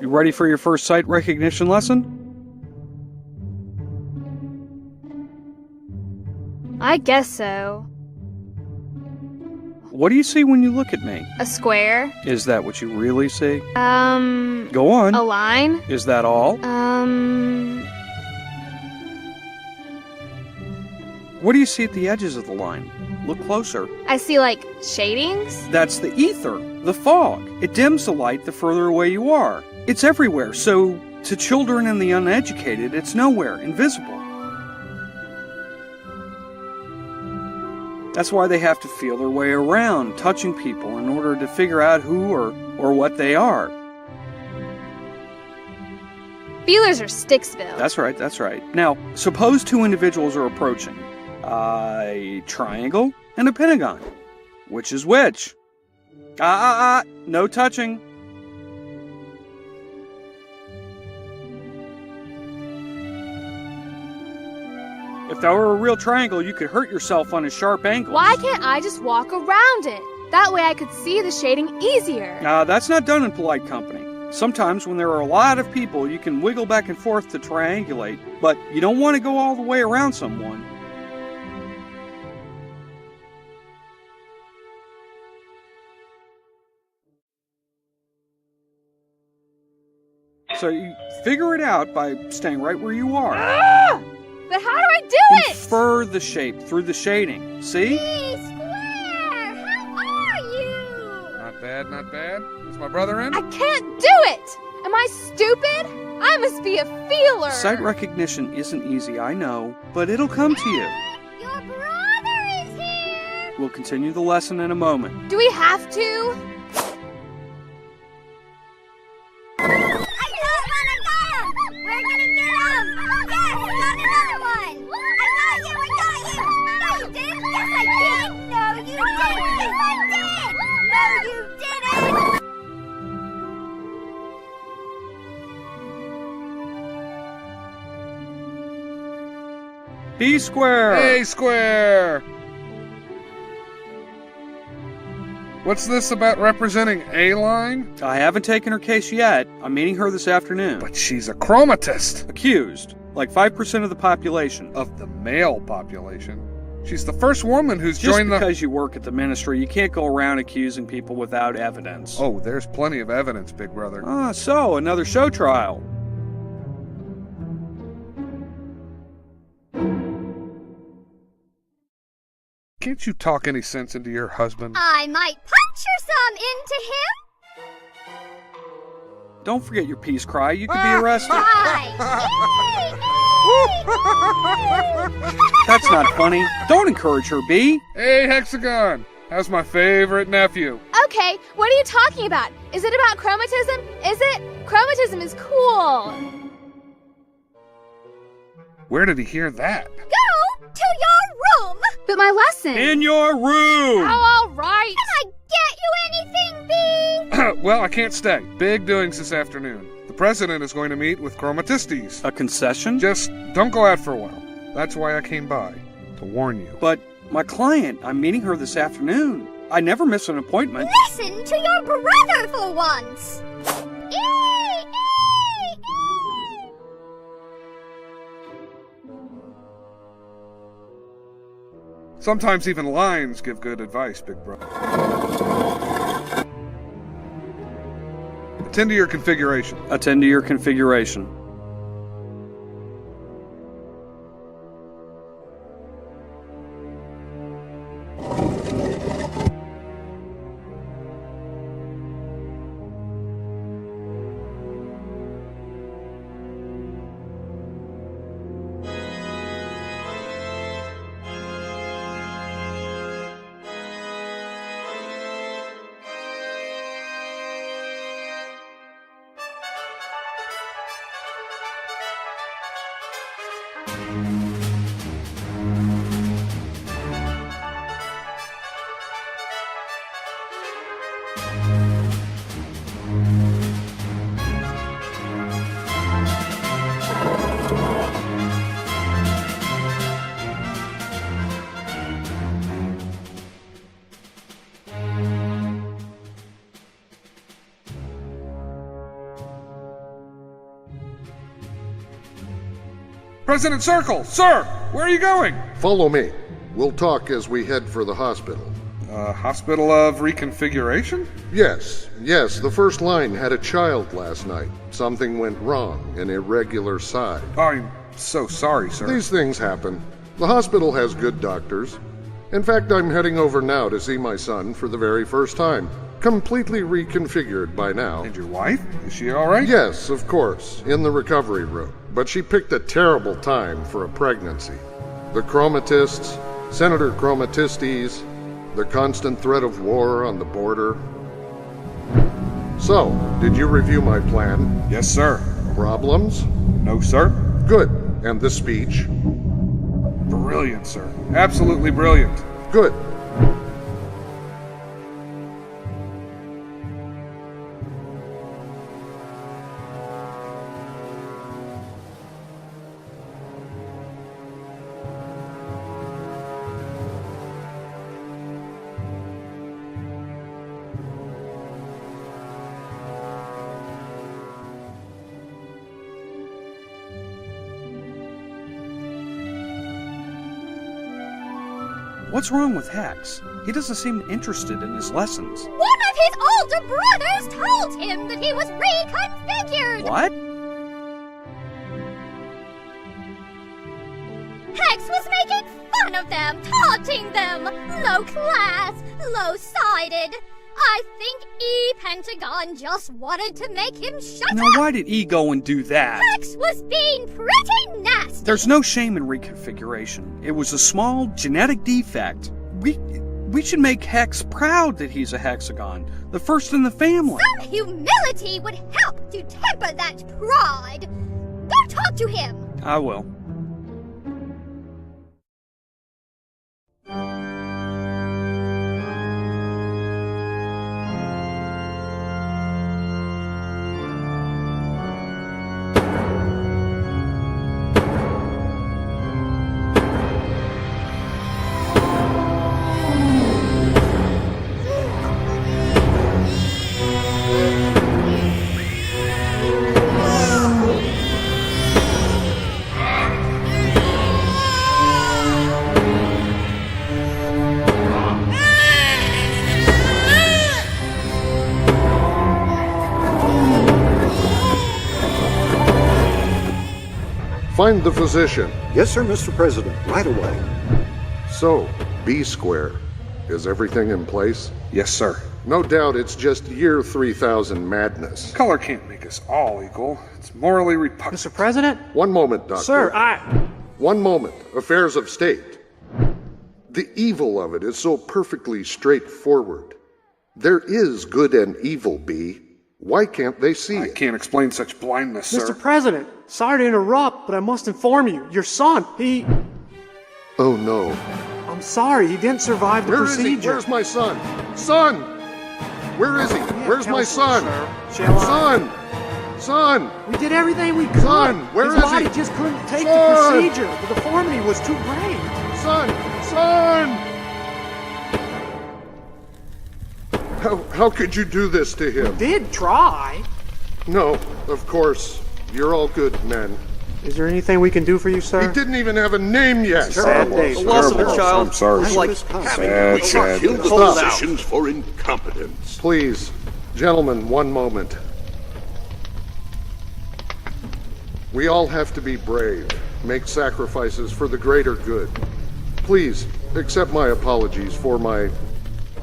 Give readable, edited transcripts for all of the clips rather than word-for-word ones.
You ready for your first sight recognition lesson? I guess so. What do you see when you look at me? A square. Is that what you really see? Go on. A line. Is that all? What do you see at the edges of the line? Look closer. I see, like, shadings? That's the ether, the fog. It dims the light the further away you are. It's everywhere, so to children and the uneducated, it's nowhere, invisible. That's why they have to feel their way around, touching people in order to figure out who or what they are. Feelers are sticks, Bill. That's right. Now, suppose two individuals are approaching. A triangle and a pentagon. Which is which? No touching. If that were a real triangle, you could hurt yourself on a sharp angle. Why can't I just walk around it? That way I could see the shading easier. That's not done in polite company. Sometimes when there are a lot of people, you can wiggle back and forth to triangulate, but you don't want to go all the way around someone. So you figure it out by staying right where you are. But how do I do it? Infer the shape through the shading. See? Square, how are you? Not bad. Is my brother in? I can't do it! Am I stupid? I must be a feeler. Sight recognition isn't easy, I know, but it'll come to you. Your brother is here! We'll continue the lesson in a moment. Do we have to? I got him! We're gonna get him! Yes, we got another one! I got you! No, you didn't! Yes, I did! No, you didn't! Yes, I did! No, you didn't! B square! A square! What's this about representing a line? I haven't taken her case yet. I'm meeting her this afternoon. But she's a chromatist. Accused. Like 5% of the population. Of the male population. She's the first woman who's Just joined the... because you work at the ministry, you can't go around accusing people without evidence. Oh, there's plenty of evidence, big brother. So another show trial. Can't you talk any sense into your husband? I might puncture some into him! Don't forget your peace cry. You could be arrested. Right! That's not funny. Don't encourage her, B. Hey, Hexagon! How's my favorite nephew? Okay, what are you talking about? Is it about chromatism? Is it? Chromatism is cool. Where did he hear that? Go to your room! But my lesson. In your room! Oh, all right. Can I get you anything, B? Well, I can't stay. Big doings this afternoon. The president is going to meet with chromatistes. A concession? Just don't go out for a while. That's why I came by, to warn you. But my client, I'm meeting her this afternoon. I never miss an appointment. Listen to your brother for once! Sometimes even lines give good advice, big brother. Attend to your configuration. Attend to your configuration. President Circle! Sir! Where are you going? Follow me. We'll talk as we head for the hospital. Hospital of Reconfiguration? Yes, the first line had a child last night. Something went wrong, an irregular side. I'm so sorry, sir. These things happen. The hospital has good doctors. In fact, I'm heading over now to see my son for the very first time. Completely reconfigured by now. And your wife? Is she alright? Yes, of course, in the recovery room. But she picked a terrible time for a pregnancy. The chromatists, Senator Chromatistes, the constant threat of war on the border. So, did you review my plan? Yes, sir. Problems? No, sir. Good. And the speech? Brilliant, sir. Absolutely brilliant. Good. What's wrong with Hex? He doesn't seem interested in his lessons. One of his older brothers told him that he was reconfigured! What? Hex was making fun of them, taunting them! Low class, low-sided. I think E-Pentagon just wanted to make him shut Now, up! why did E go and do that? Hex was being pretty nasty! There's no shame in reconfiguration. It was a small genetic defect. We should make Hex proud that he's a hexagon, the first in the family. Some humility would help to temper that pride! Go talk to him! I will. Find the physician. Yes, sir, Mr. President. Right away. So, B square. Is everything in place? Yes, sir. No doubt it's just year 3000 madness. Color can't make us all equal. It's morally repugnant. Mr. President? One moment, Doctor. Sir, One moment. Affairs of state. The evil of it is so perfectly straightforward. There is good and evil, B. Why can't they see I it? can't explain such blindness, sir. Mr. President, sorry to interrupt, but I must inform you, your son, Oh no. I'm sorry, he didn't survive the Where is procedure. he? Where's my son? Son! Where is he? Where's my son? Shall I? Son! Son! We did everything we could. Son, where His is body he? just couldn't take Son! the procedure. The deformity was too great. Son! Son! How could you do this to him? Did try. No, of course. You're all good men. Is there anything we can do for you, He sir? didn't even have a name yet. Sad day, The sir. loss of a child I'm sorry. is like having to Sad. kill the Stop. physicians for incompetence. Please, gentlemen, one moment. We all have to be brave, make sacrifices for the greater good. Please, accept my apologies for my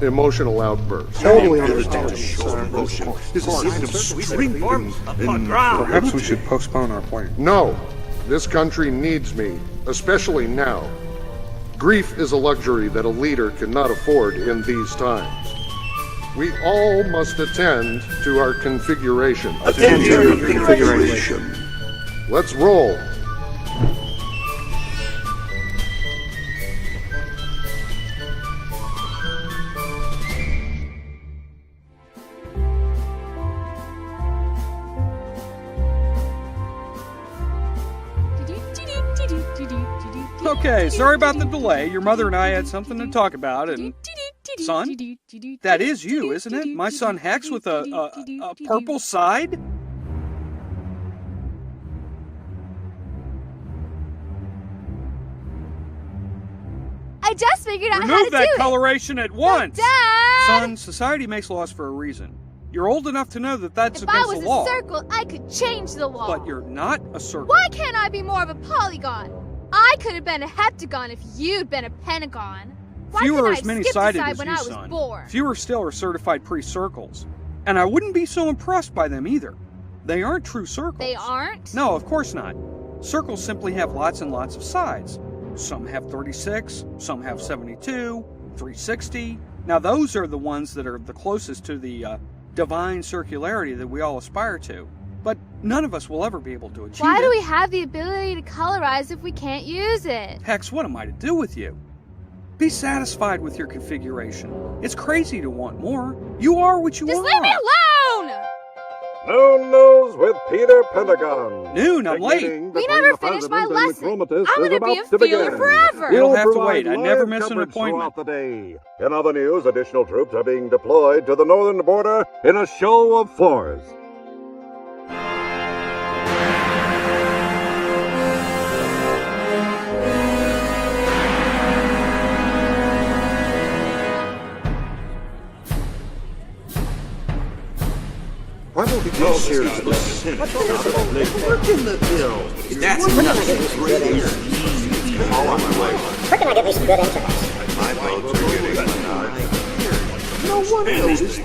emotional outburst. Totally The ability to understand, show sir. emotion is a sign of strength and Perhaps we should postpone our plan. No, this country needs me, especially now. Grief is a luxury that a leader cannot afford in these times. We all must attend to our configuration. attend to your configuration. Let's roll. Okay, sorry about the delay. Your mother and I had something to talk about, and... Son? That is you, isn't it? My son Hex with a purple side? I just figured out how Remove to that do coloration at once! Dad! Son, society makes laws for a reason. You're old enough to know that that's If I against was the law. a circle, I could change the law. But you're not a circle. Why can't I be more of a polygon? I could have been a heptagon if you'd been a pentagon. Why Few couldn't are I as have many skipped sided aside as when you, I was son. born? Fewer still are certified pre-circles. And I wouldn't be so impressed by them either. They aren't true circles. They aren't? No, of course not. Circles simply have lots and lots of sides. Some have 36, some have 72, 360. Now those are the ones that are the closest to the divine circularity that we all aspire to. But none of us will ever be able to achieve Why it. do we have the ability to colorize if we can't use it? Hex, what am I to do with you? Be satisfied with your configuration. It's crazy to want more. You are what you Just are. leave me alone! Noon News with Peter Pentagon. Noon, I'm late. We never finished my lesson. I'm gonna be a feeler forever. You'll have to wait. I never miss an appointment. The day. In other news, additional troops are being deployed to the northern border in a show of force. Why don't we do a series of Senate? Work in the bill. That's nothing. All on my way. Where can I get me some good internet? My votes are getting denied. No one noticed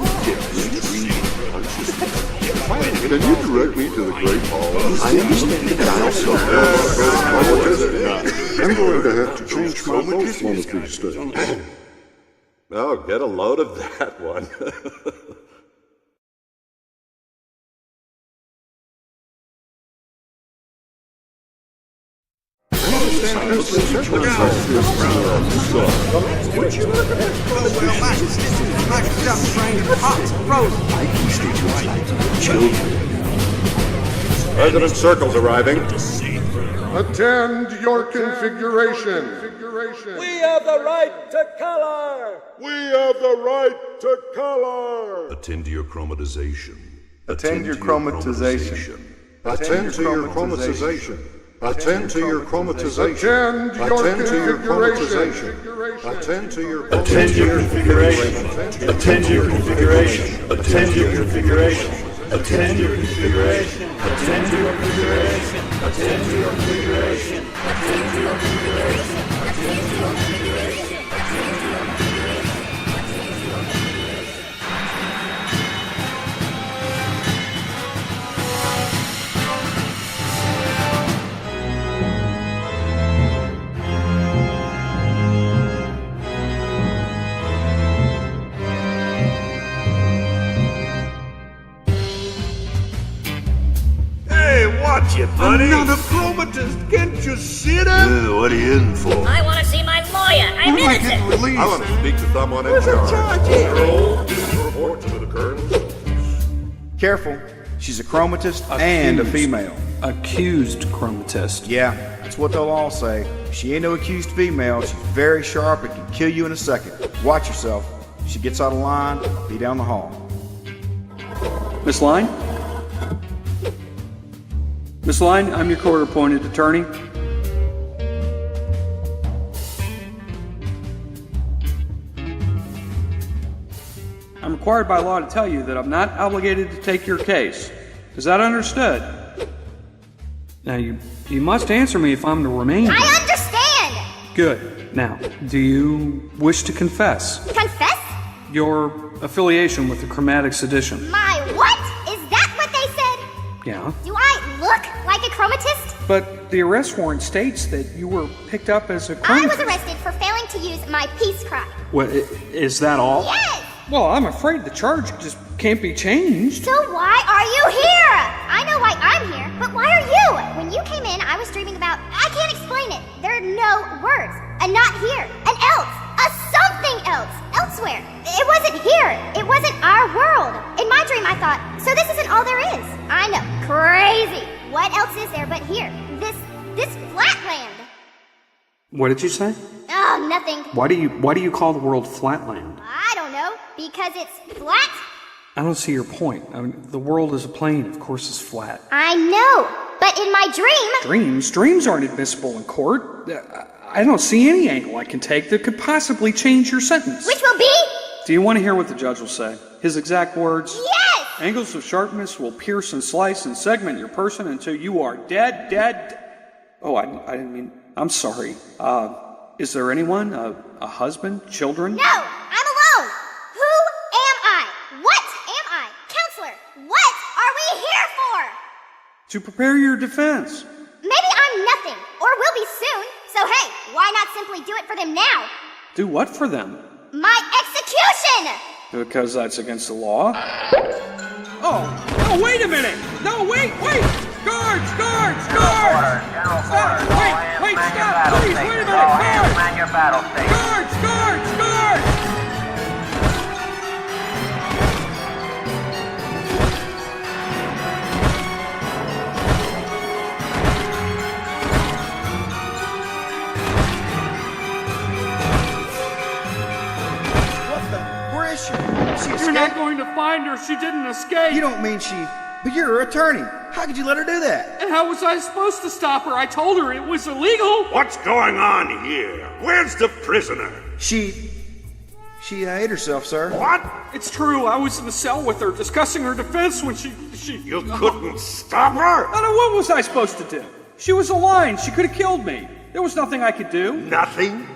Can you direct me to the Great Hall? I understand that I also I'm going to have to change my vote one of these days. Oh, get a load of that one. President Circle's arriving. Attend your configuration. We have the right to color! We have the right to color. Attend to your chromatization. Attend your chromatization. Attend to your chromatization. Attend to your chromatization. Attend to your configuration. Attend to your Attend your configuration. Attend your configuration. Attend your configuration. Attend your configuration. Attend your configuration. Attend your configuration. Attend your configuration. Attend your configuration. Watch it, buddy. Another chromatist. Can't you see that? What are you in for? I want to see my lawyer. I'm innocent. I want to speak to someone in charge. Report to the colonel. Careful. She's a chromatist and a female. Accused chromatist. Yeah, that's what they'll all say. She ain't no accused female. She's very sharp and can kill you in a second. Watch yourself. If she gets out of line, be down the hall. Miss Line? Miss Line, I'm your court-appointed attorney. I'm required by law to tell you that I'm not obligated to take your case. Is that understood? Now, you must answer me if I'm to remain. I understand! Good. Now, do you wish to confess Confess? your affiliation with the Chromatic Sedition? My what? Is that what they said? Yeah. Do I look like a chromatist? But the arrest warrant states that you were picked up as a I chromatist. was arrested for failing to use my peace cry. What, is that all? Yes! Well, I'm afraid the charge just can't be changed. So why are you here? I know why I'm here, but why are you? When you came in, I was dreaming about... I can't explain it. There are no words. A not here. An else. A something else. Elsewhere. It wasn't here. It wasn't our world. In my dream, I thought, so this isn't all there is. I know. Crazy. What else is there but here? This flatland. What did you say? Oh, nothing. Why do you call the world flatland? I don't know. Because it's flat? I don't see your point. I mean, the world is a plane. Of course it's flat. I know. But in my dream... Dreams aren't admissible in court. I don't see any angle I can take that could possibly change your sentence. Which will be? Do you want to hear what the judge will say? His exact words? Yes! Angles of sharpness will pierce and slice and segment your person until you are dead. Oh, I didn't mean... I'm sorry. Is there anyone? A husband? Children? No! I'm alone! Who am I? What am I? Counselor, what are we here for? To prepare your defense. Maybe I'm nothing, or will be soon. So hey, why not simply do it for them now? Do what for them? My execution! Because that's against the law? Oh, wait a minute! No, wait! Guards! Stop! Wait, stop! Please, wait a minute! Guards! Where is she? You're not going to find her. She didn't escape. You don't mean she... But you're her attorney. How could you let her do that? And how was I supposed to stop her? I told her it was illegal. What's going on here? Where's the prisoner? She ate herself, sir. What? It's true. I was in the cell with her, discussing her defense when she... You couldn't stop her? I don't know, what was I supposed to do? She was aligned. She could have killed me. There was nothing I could do. Nothing?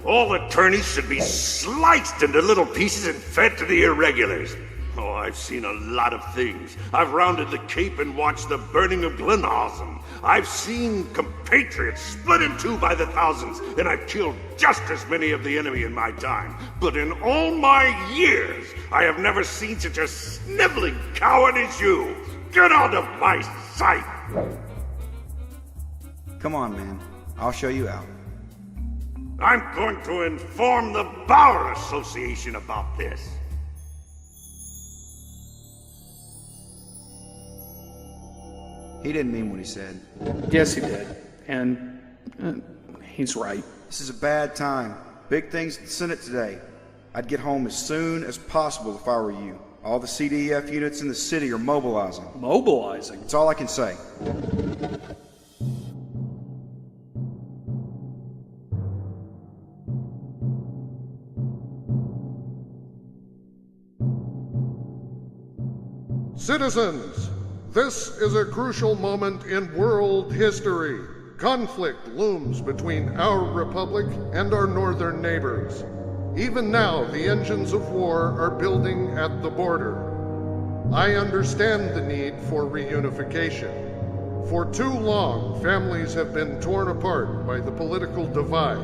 All attorneys should be sliced into little pieces and fed to the irregulars. Oh, I've seen a lot of things. I've rounded the Cape and watched the burning of Glenhausen. I've seen compatriots split in two by the thousands, and I've killed just as many of the enemy in my time. But in all my years, I have never seen such a sniveling coward as you. Get out of my sight! Come on, man. I'll show you out. I'm going to inform the Bar Association about this. He didn't mean what he said. Yes, he did. And he's right. This is a bad time. Big things at the Senate today. I'd get home as soon as possible if I were you. All the CDF units in the city are mobilizing. Mobilizing? That's all I can say. Citizens, this is a crucial moment in world history. Conflict looms between our republic and our northern neighbors. Even now, the engines of war are building at the border. I understand the need for reunification. For too long, families have been torn apart by the political divide.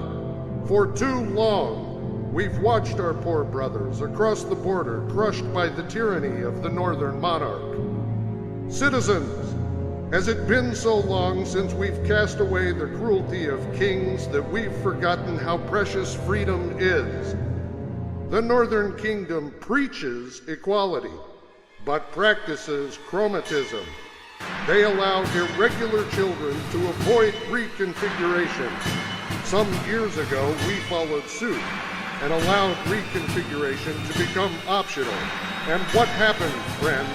For too long, we've watched our poor brothers across the border crushed by the tyranny of the northern monarch. Citizens, has it been so long since we've cast away the cruelty of kings that we've forgotten how precious freedom is? The Northern Kingdom preaches equality, but practices chromatism. They allow irregular children to avoid reconfiguration. Some years ago, we followed suit and allowed reconfiguration to become optional. And what happened, friends?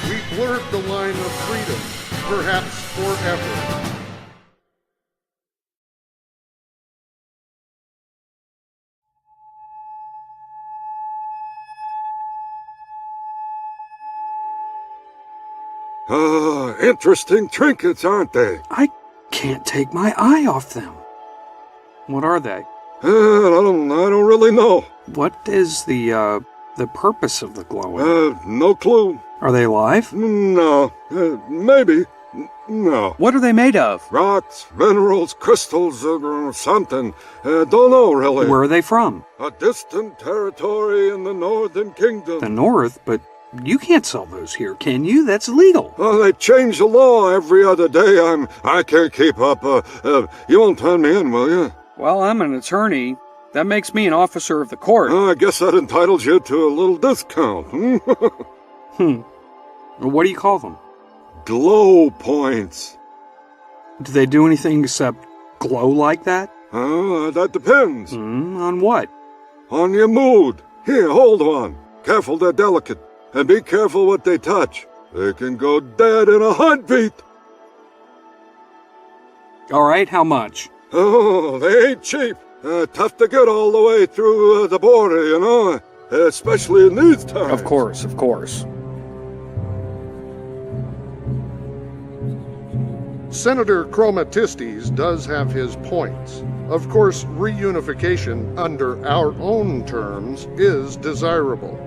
We blurred the line of freedom, perhaps forever. Interesting trinkets, aren't they? I can't take my eye off them. What are they? I don't really know. What is the purpose of the glowing? No clue. Are they alive? No. Maybe. No. What are they made of? Rocks, minerals, crystals, something. Don't know, really. Where are they from? A distant territory in the Northern Kingdom. The North? But you can't sell those here, can you? That's illegal. Well, they change the law every other day. I can't keep up. You won't turn me in, will you? Well, I'm an attorney. That makes me an officer of the court. I guess that entitles you to a little discount. What do you call them? Glow points. Do they do anything except glow like that? That depends. On what? On your mood. Here, hold one. Careful, they're delicate. And be careful what they touch. They can go dead in a heartbeat. All right, how much? Oh, they ain't cheap. Tough to get all the way through the border, you know, especially in these times. Of course, of course. Senator Chromatistes does have his points. Of course, reunification under our own terms is desirable.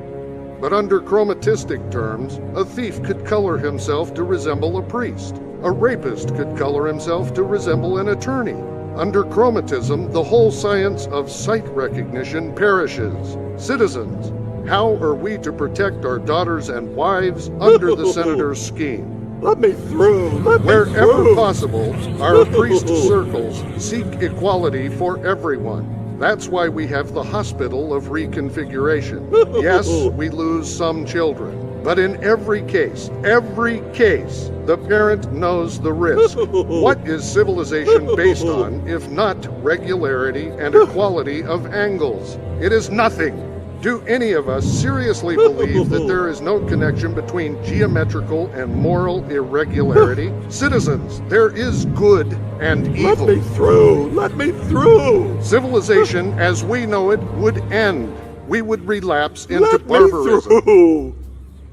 But under chromatistic terms, a thief could color himself to resemble a priest. A rapist could color himself to resemble an attorney. Under chromatism, the whole science of sight recognition perishes. Citizens, how are we to protect our daughters and wives under the senator's scheme? Let me through. Wherever possible, our priest circles seek equality for everyone. That's why we have the hospital of reconfiguration. Yes, we lose some children, but in every case, the parent knows the risk. What is civilization based on if not regularity and equality of angles? It is nothing. Do any of us seriously believe that there is no connection between geometrical and moral irregularity? Citizens, there is good and evil. Let me through! Civilization as we know it would end. We would relapse into barbarism. Let me through!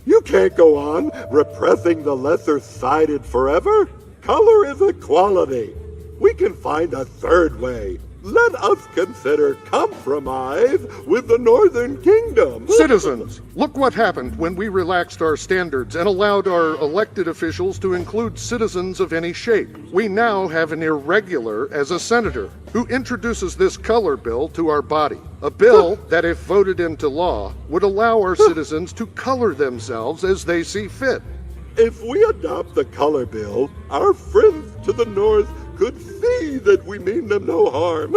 You can't go on repressing the lesser-sided forever. Color is equality. We can find a third way. Let us consider compromise with the Northern Kingdom. Citizens, look what happened when we relaxed our standards and allowed our elected officials to include citizens of any shape. We now have an irregular as a senator who introduces this color bill to our body. A bill that, if voted into law, would allow our citizens to color themselves as they see fit. If we adopt the color bill, our friends to the north could see that we mean them no harm.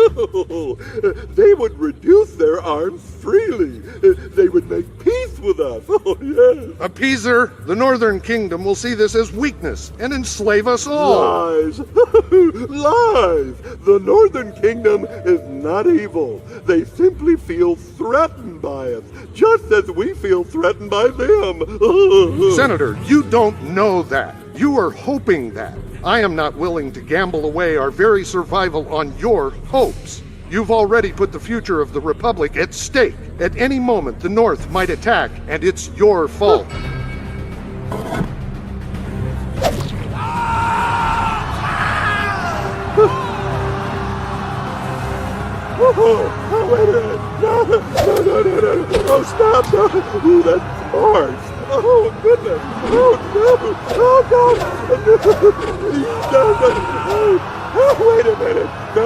They would reduce their arms freely. They would make peace with us. Oh, yes. Appeaser, the Northern Kingdom will see this as weakness and enslave us all. Lies. Lies. The Northern Kingdom is not evil. They simply feel threatened by us, just as we feel threatened by them. Senator, you don't know that. You are hoping that. I am not willing to gamble away our very survival on your hopes. You've already put the future of the Republic at stake. At any moment, the North might attack, and it's your fault. Oh, wait a minute. No. Oh, stop. No. Ooh, that's harsh. Oh, goodness. Oh, no. Oh, no. Oh, wait a minute. No.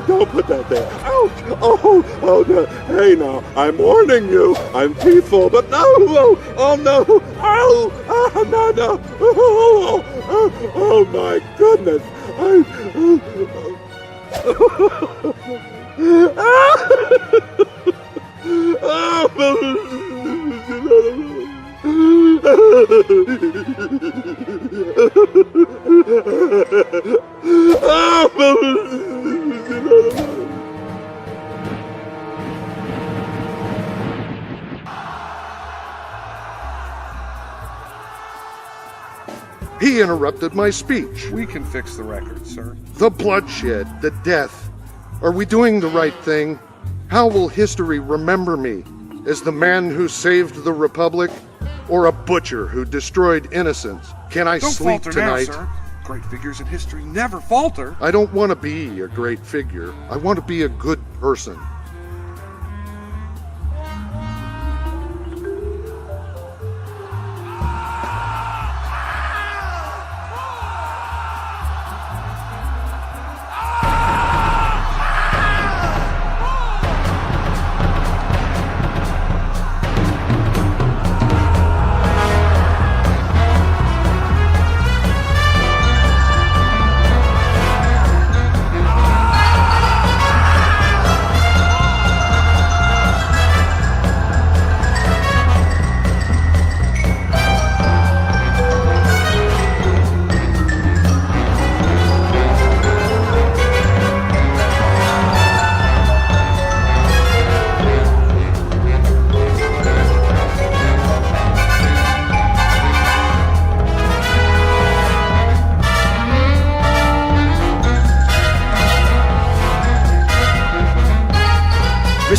Don't put that there. Ouch. Oh, no. Hey, now, I'm warning you. I'm peaceful, but no. Oh, no. Oh, no. Oh, my goodness. He interrupted my speech. We can fix the record, sir. The bloodshed, the death. Are we doing the right thing? How will history remember me? As the man who saved the Republic, or a butcher who destroyed innocence? Can I Don't sleep falter tonight? now, sir. Great figures in history never falter. I don't want to be a great figure. I want to be a good person.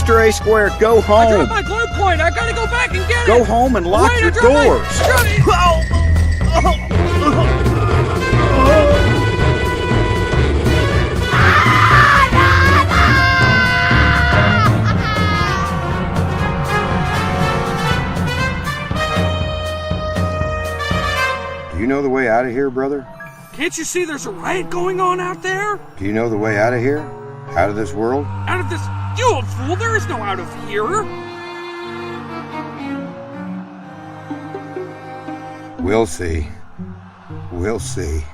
Mr. A Square, go I home. dropped my glow point. I gotta go back and get it. Go home and lock Wait, I your dropped my- doors. Do you know the way out of here, brother? Can't you see there's a riot going on out there? Do you know the way out of here? Out of this world? Out of this... You old fool, there is no out of here. We'll see. We'll see.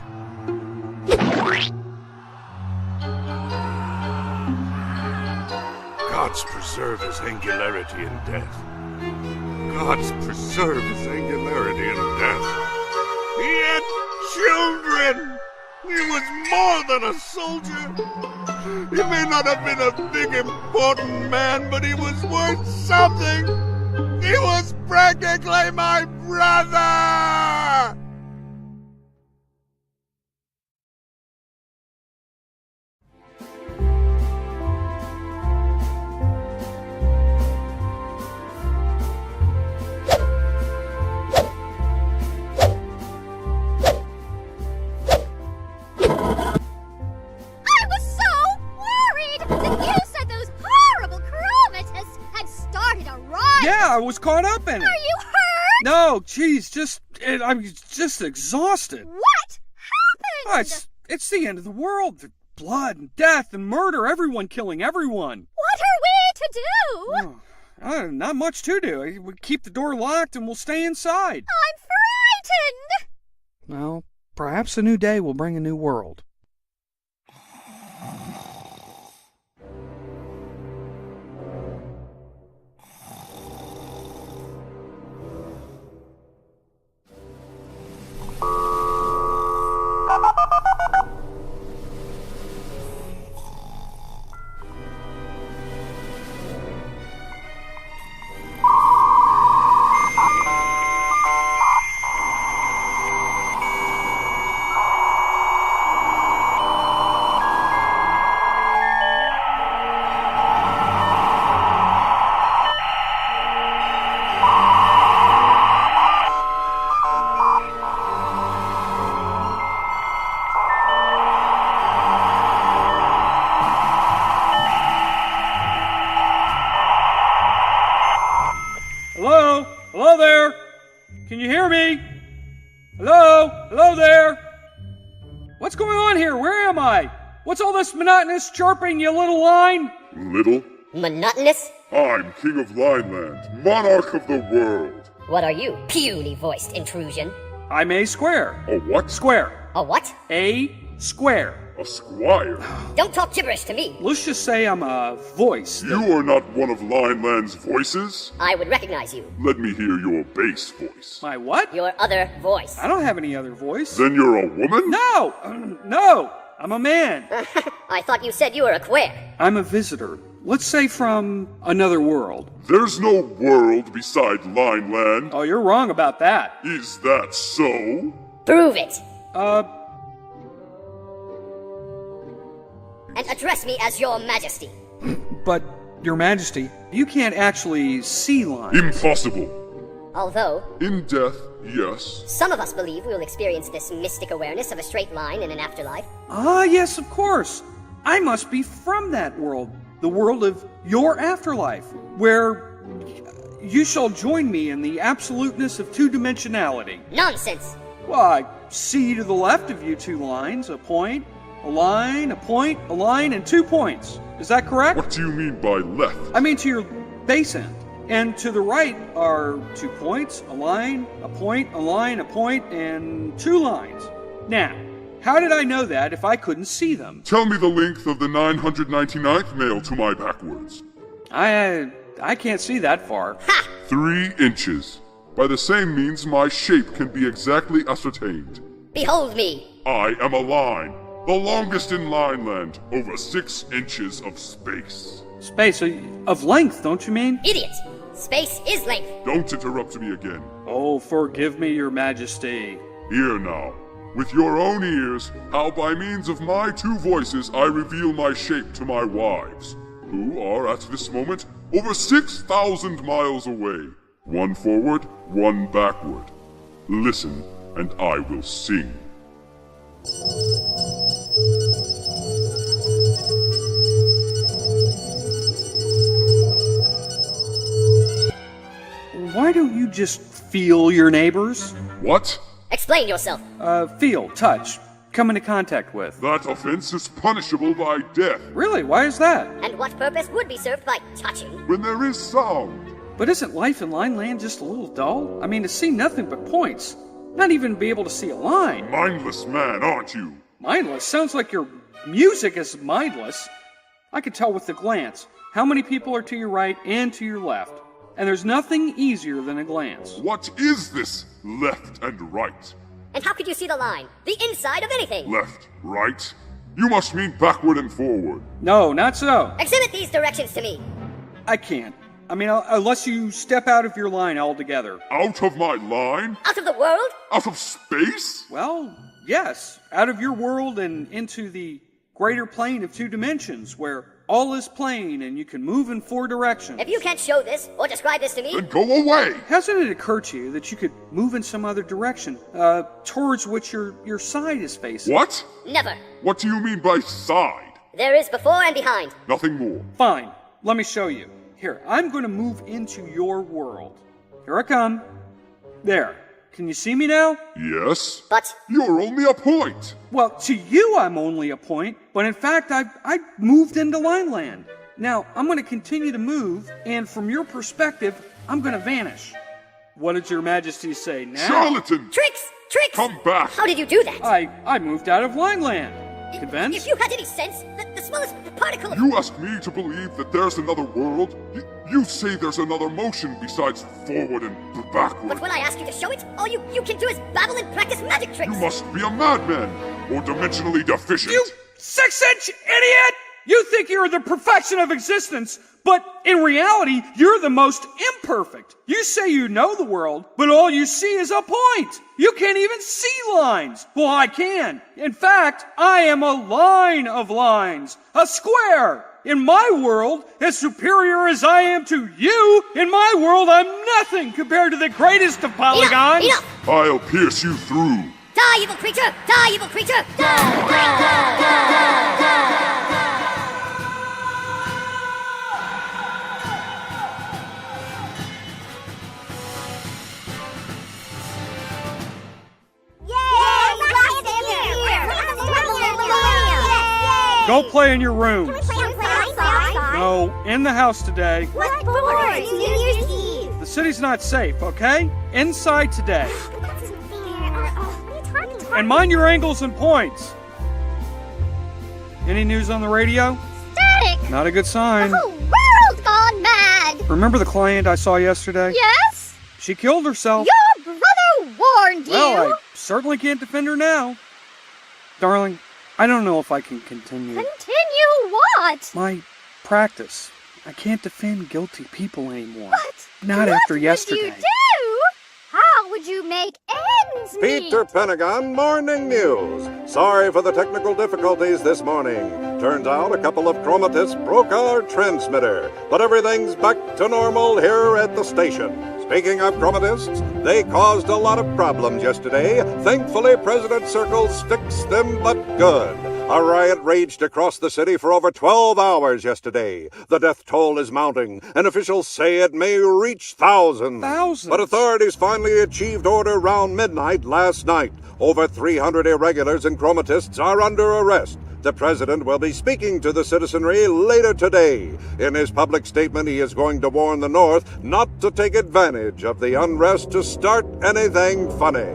Gods preserve his angularity in death. Gods preserve his angularity in death. He had children! He was more than a soldier. He may not have been a big, important man, but he was worth something. He was practically my brother! Yeah, I was caught up in it. Are you hurt? No, geez, I'm just exhausted. What happened? It's the end of the world. Blood and death and murder, everyone killing everyone. What are we to do? Not much to do. We keep the door locked and we'll stay inside. I'm frightened. Well, perhaps a new day will bring a new world. Hello? Hello there? Can you hear me? Hello? Hello there? What's going on here? Where am I? What's all this monotonous chirping, you little line? Little? Monotonous? I'm King of Lineland, monarch of the world. What are you, puny-voiced intrusion? I'm A Square. A what? Square. A what? A Square. A squire. Don't talk gibberish to me. Let's just say I'm a voice. You are not one of Lineland's voices? I would recognize you. Let me hear your bass voice. My what? Your other voice. I don't have any other voice. Then you're a woman? No! No! I'm a man. I thought you said you were a queer. I'm a visitor. Let's say from another world. There's no world beside Lineland. Oh, you're wrong about that. Is that so? Prove it. And address me as your majesty. But, your majesty, you can't actually see lines. Impossible. Although, In death, yes. some of us believe we will experience this mystic awareness of a straight line in an afterlife. Ah, yes, of course. I must be from that world. The world of your afterlife, where you shall join me in the absoluteness of two-dimensionality. Nonsense! Well, I see to the left of you two lines, a point, a line, a point, a line, and 2 points. Is that correct? What do you mean by left? I mean to your base end. And to the right are 2 points, a line, a point, a line, a point, and 2 lines. Now, how did I know that if I couldn't see them? Tell me the length of the 999th mail to my backwards. I can't see that far. Ha! 3 inches. By the same means, my shape can be exactly ascertained. Behold me! I am a line, the longest in Lineland, over 6 inches of space. Space of length, don't you mean? Idiot! Space is length. Don't interrupt me again. Oh, forgive me, your majesty. Hear now, with your own ears, how by means of my 2 voices I reveal my shape to my wives, who are at this moment over 6,000 miles away. One forward, one backward. Listen, and I will sing. Why don't you just feel your neighbors? What? Explain yourself. Feel, touch, come into contact with. That offense is punishable by death. Really? Why is that? And what purpose would be served by touching? When there is sound. But isn't life in Lineland just a little dull? I mean, to see nothing but points. Not even be able to see a line. Mindless man, aren't you? Mindless? Sounds like your music is mindless. I could tell with the glance how many people are to your right and to your left. And there's nothing easier than a glance. What is this left and right? And how could you see the line? The inside of anything? Left, right? You must mean backward and forward. No, not so. Exhibit these directions to me. I can't. I mean, unless you step out of your line altogether. Out of my line? Out of the world? Out of space? Well, yes. Out of your world and into the greater plane of 2 dimensions where all is plain and you can move in 4 directions. If you can't show this or describe this to me... Then go away! Hasn't it occurred to you that you could move in some other direction, towards which your side is facing? What? Never. What do you mean by side? There is before and behind. Nothing more. Fine. Let me show you. Here, I'm going to move into your world. Here I come. There. Can you see me now? Yes. But... You're only a point. Well, to you I'm only a point, but in fact I've moved into Lineland. Now, I'm going to continue to move, and from your perspective, I'm going to vanish. What did your majesty say now? Charlatan! Tricks! Tricks! Come back! How did you do that? I moved out of Lineland. Convinced? If you had any sense, the smallest particle of... You ask me to believe that there's another world? You say there's another motion besides forward and backward. But when I ask you to show it, all you can do is babble and practice magic tricks. You must be a madman or dimensionally deficient. You 6-inch idiot! You think you're the perfection of existence, but in reality, you're the most imperfect. You say you know the world, but all you see is a point. You can't even see lines. Well, I can. In fact, I am a line of lines, a square. In my world, as superior as I am to you, in my world, I'm nothing compared to the greatest of polygons. Enough! I'll pierce you through. Die, evil creature! Die, evil creature! Die! Go play in your room. Can we play outside? No, in the house today. What for? It's New Year's Eve. The city's not safe, okay? Inside today. But that's unfair. What are you talking about? And mind your angles and points. Any news on the radio? Static! Not a good sign. The whole world's gone mad! Remember the client I saw yesterday? Yes? She killed herself. Your brother warned you! Well, I certainly can't defend her now. Darling, I don't know if I can continue. Continue what? My practice. I can't defend guilty people anymore. What? Not after yesterday. What would you do? How would you make ends meet? Peter Pentagon Morning News. Sorry for the technical difficulties this morning. Turns out a couple of chromatists broke our transmitter, but everything's back to normal here at the station. Speaking of chromatists, they caused a lot of problems yesterday. Thankfully, President Circles fixed them, but good. A riot raged across the city for over 12 hours yesterday. The death toll is mounting, and officials say it may reach thousands. Thousands? But authorities finally achieved order around midnight last night. Over 300 irregulars and chromatists are under arrest. The president will be speaking to the citizenry later today. In his public statement, he is going to warn the North not to take advantage of the unrest to start anything funny.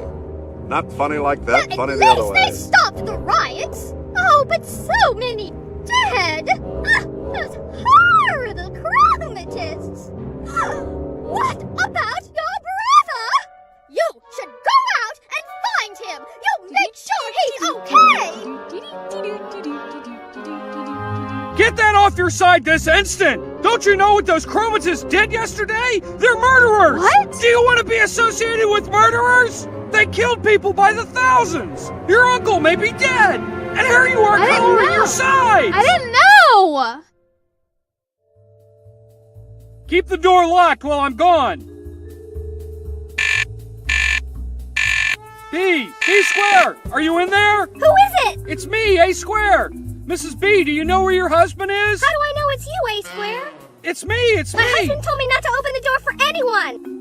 Not funny like that, But funny at the other least way. they stopped the riots! Oh, but so many dead! Those horrible chromatists! What about your brother? You should go out and find him! You'll make sure he's okay! Get that off your side this instant! Don't you know what those chromatists did yesterday? They're murderers! What? Do you want to be associated with murderers? They killed people by the thousands! Your uncle may be dead! And here you are coloring your sides! I didn't know! Keep the door locked while I'm gone. B Square, are you in there? Who is it? It's me, A Square. Mrs. B, do you know where your husband is? How do I know it's you, A Square? It's me. My husband told me not to open the door for anyone.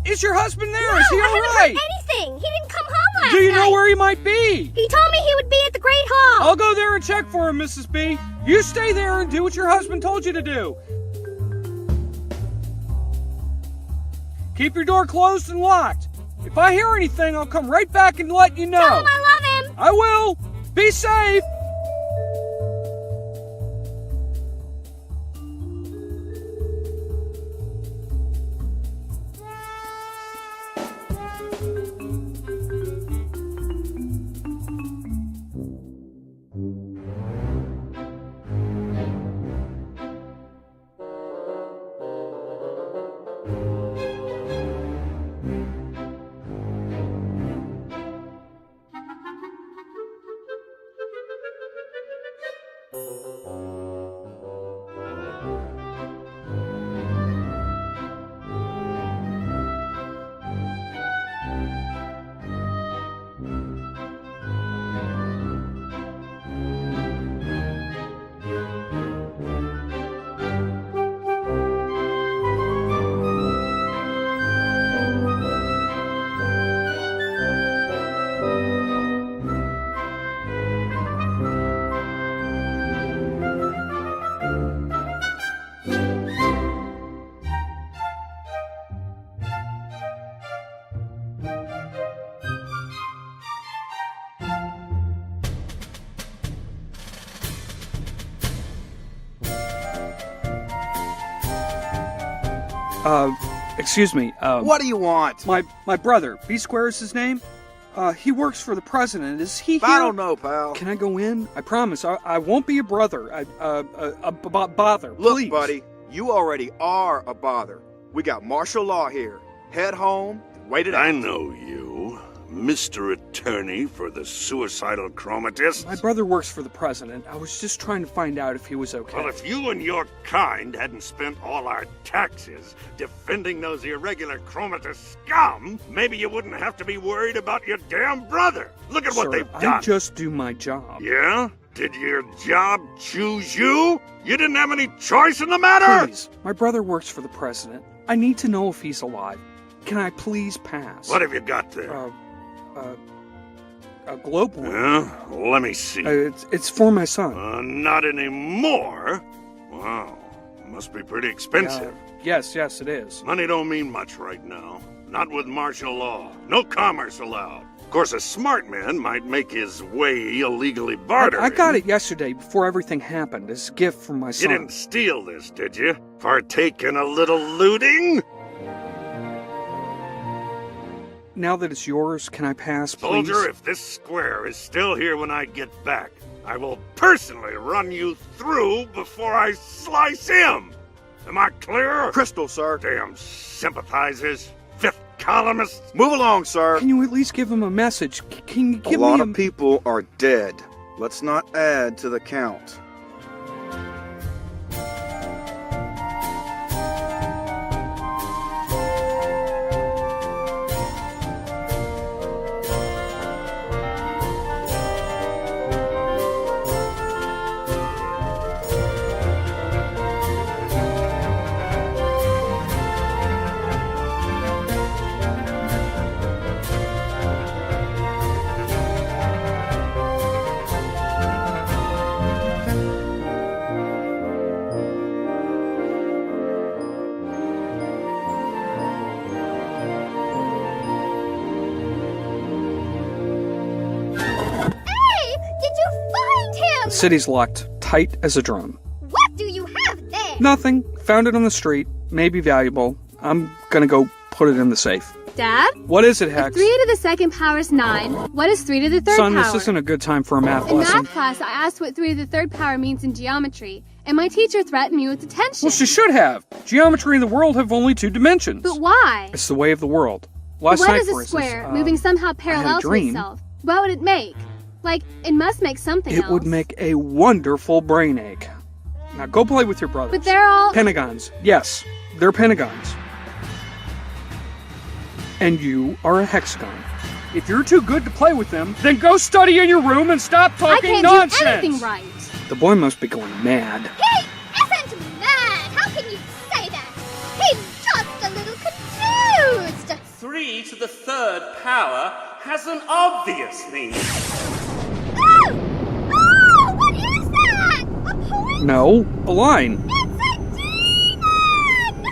Is your husband there? No, Is he all I haven't right? heard anything. He didn't come home last Do you know night. where he might be? He told me he would be at the Great Hall. I'll go there and check for him, Mrs. B. You stay there and do what your husband told you to do. Keep your door closed and locked. If I hear anything, I'll come right back and let you know. Tell him I love him. I will. Be safe. Excuse me. What do you want? My brother, B Square is his name. He works for the president. Is he here? I don't know, pal. Can I go in? I promise. I won't be a brother. A bother. Look, please. buddy, you already are a bother. We got martial law here. Head home and wait it out. I know you, Mr. Attorney for the suicidal chromatist. My brother works for the president. I was just trying to find out if he was okay. Well, if you and your kind hadn't spent all our taxes defending those irregular chromatist scum, maybe you wouldn't have to be worried about your damn brother. Look at what Sir, they've done. I just do my job. Yeah? Did your job choose you? You didn't have any choice in the matter? Please, my brother works for the president. I need to know if he's alive. Can I please pass? What have you got there? A globe one. Yeah? Let me see. It's for my son. Not anymore? Wow. Must be pretty expensive. Yes, it is. Money don't mean much right now. Not with martial law. No commerce allowed. Of course, a smart man might make his way illegally bartering. I got it yesterday before everything happened as a gift from my son. You didn't steal this, did you? Partake in a little looting? Now that it's yours, can I pass, please? Soldier, if this square is still here when I get back, I will personally run you through before I slice him. Am I clear? Crystal, sir. Damn sympathizers. Fifth columnists. Move along, sir. Can you at least give him a message? Can you give me a... me lot of people are dead. Let's not add to the count. The city's locked, tight as a drum. What do you have there? Nothing. Found it on the street. Maybe valuable. I'm gonna go put it in the safe. Dad? What is it, Hex? 3 to the second power is 9. What is 3 to the third Son, power? this isn't a good time for a math In lesson. math class, I asked what 3 to the third power means in geometry, and my teacher threatened me with detention. Well, she should have. Geometry and the world have only 2 dimensions. But why? It's the way of the world. Last what night, is a for square instance, moving somehow parallel to dream. itself? What would it make? Like, it must make something else. It would make a wonderful brain ache. Now go play with your brothers. But they're all... Pentagons. Yes, they're pentagons. And you are a hexagon. If you're too good to play with them, then go study in your room and stop talking nonsense! I can't do anything right. The boy must be going mad. He isn't mad! How can you say that? He's just a little confused! 3 to the 3rd power has an obvious meaning. Oh! Oh! What is that? A point? No, a line. It's a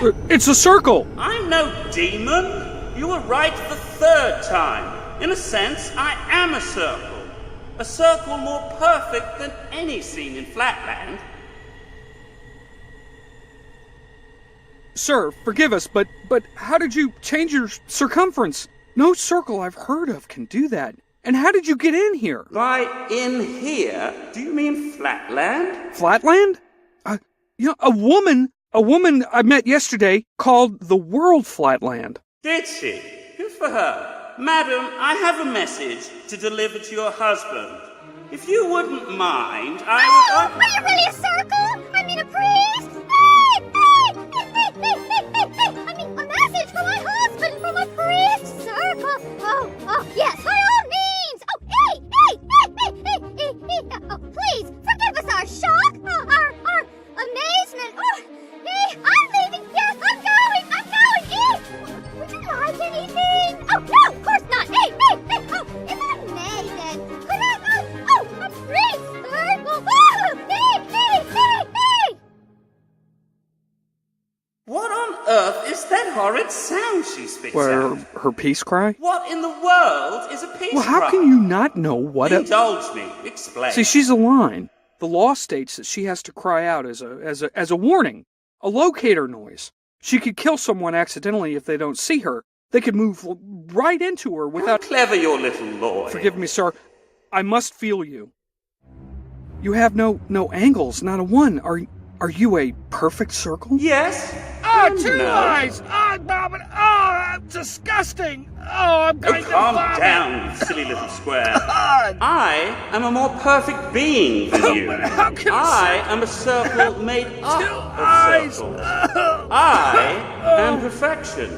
demon! It's a circle! I'm no demon. You were right the 3rd time. In a sense, I am a circle. A circle more perfect than any seen in Flatland. Sir, forgive us, but how did you change your circumference? No circle I've heard of can do that. And how did you get in here? By in here, do you mean Flatland? Flatland? A woman I met yesterday called the world Flatland. Did she? Good for her. Madam, I have a message to deliver to your husband. If you wouldn't mind, I would... Are you really a circle? I mean a priest? I mean a message for my husband from a priest circle. Oh, yes, by all means. Oh, please, forgive us our shock, our amazement. I'm leaving. Yes, I'm going. Would you like anything? Oh, no, of course not. Hey. Oh, if I may, then. Could I, a priest circle. Hey. What on earth is that horrid sound she spits out? Her peace cry? What in the world is a peace Well, how cry? can you not know what Indulge me. Explain. See, she's a line. The law states that she has to cry out as a warning, a locator noise. She could kill someone accidentally if they don't see her. They could move right into her without... How clever your little lawyer. Forgive me, sir. I must feel you. You have no angles, not a one. Are you a perfect circle? Yes. Two eyes! Disgusting! I'm going to calm vomit. down, you silly little square. I am a more perfect being than you. How can I am a circle made up of circles. I am perfection.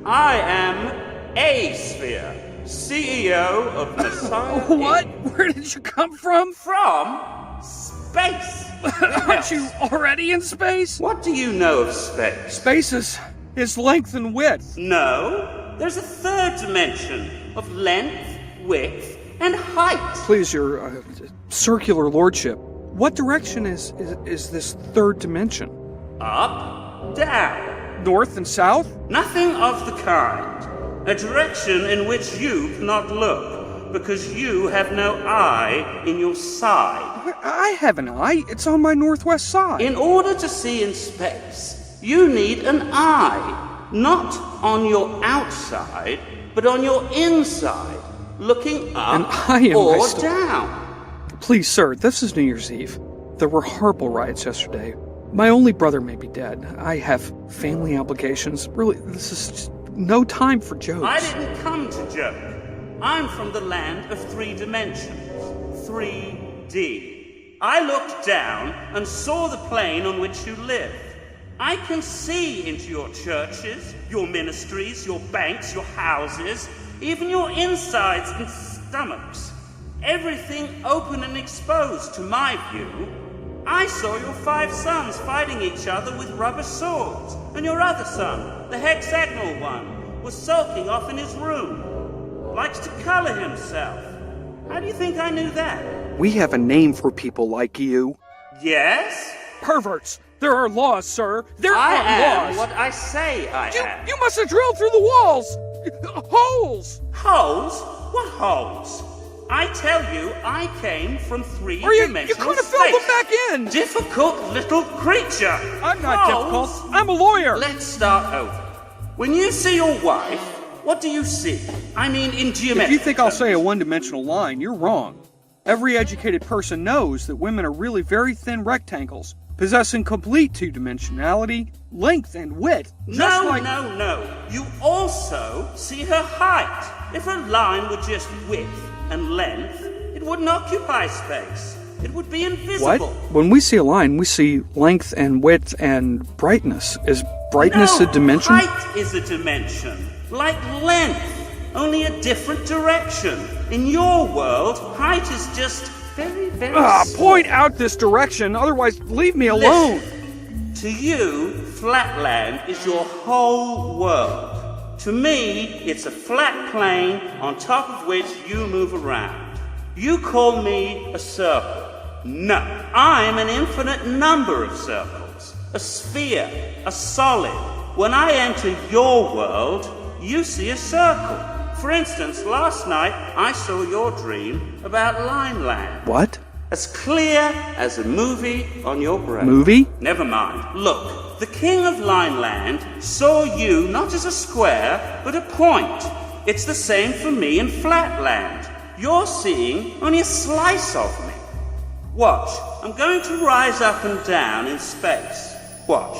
I am a sphere, CEO of Messiah. What? Where did you come from? From space. Aren't you already in space? What do you know of space? Space is length and width. No, there's a 3rd dimension of length, width, and height. Please, your circular lordship, what direction is this 3rd dimension? Up, down. North and south? Nothing of the kind. A direction in which you cannot look, because you have no eye in your side. I have an eye. It's on my northwest side. In order to see in space, you need an eye, not on your outside, but on your inside, looking up or down. Please, sir, this is New Year's Eve. There were horrible riots yesterday. My only brother may be dead. I have family obligations. Really, this is just no time for jokes. I didn't come to joke. I'm from the land of 3 dimensions. 3D. I looked down and saw the plane on which you live. I can see into your churches, your ministries, your banks, your houses, even your insides and stomachs. Everything open and exposed to my view. I saw your 5 sons fighting each other with rubber swords, and your other son, the hexagonal one, was sulking off in his room. Likes to color himself. How do you think I knew that? We have a name for people like you. Yes? Perverts. There are laws, sir. There I are am laws. what I say I am. You must have drilled through the walls. Holes. Holes? What holes? I tell you, I came from 3-dimensional You could have filled them back in. Difficult little creature. I'm not difficult. I'm a lawyer. Let's start over. When you see your wife, what do you see? I mean, in geometry. If you think I'll say a one-dimensional line, you're wrong. Every educated person knows that women are really very thin rectangles, possessing complete 2-dimensionality, length and width. No. You also see her height. If her line were just width and length, it wouldn't occupy space. It would be invisible. What? When we see a line, we see length and width and brightness. Is brightness a dimension? Height is a dimension. Like length, only a different direction. In your world, height is just very, very Point out this direction, otherwise leave me alone. Listen, to you, flatland is your whole world. To me, it's a flat plane on top of which you move around. You call me a circle. No, I'm an infinite number of circles. A sphere, a solid. When I enter your world, you see a circle. For instance, last night I saw your dream about Lineland. What? As clear as a movie on your brain. Movie? Never mind. Look, the king of Lineland saw you not as a square, but a point. It's the same for me in Flatland. You're seeing only a slice of me. Watch, I'm going to rise up and down in space. Watch.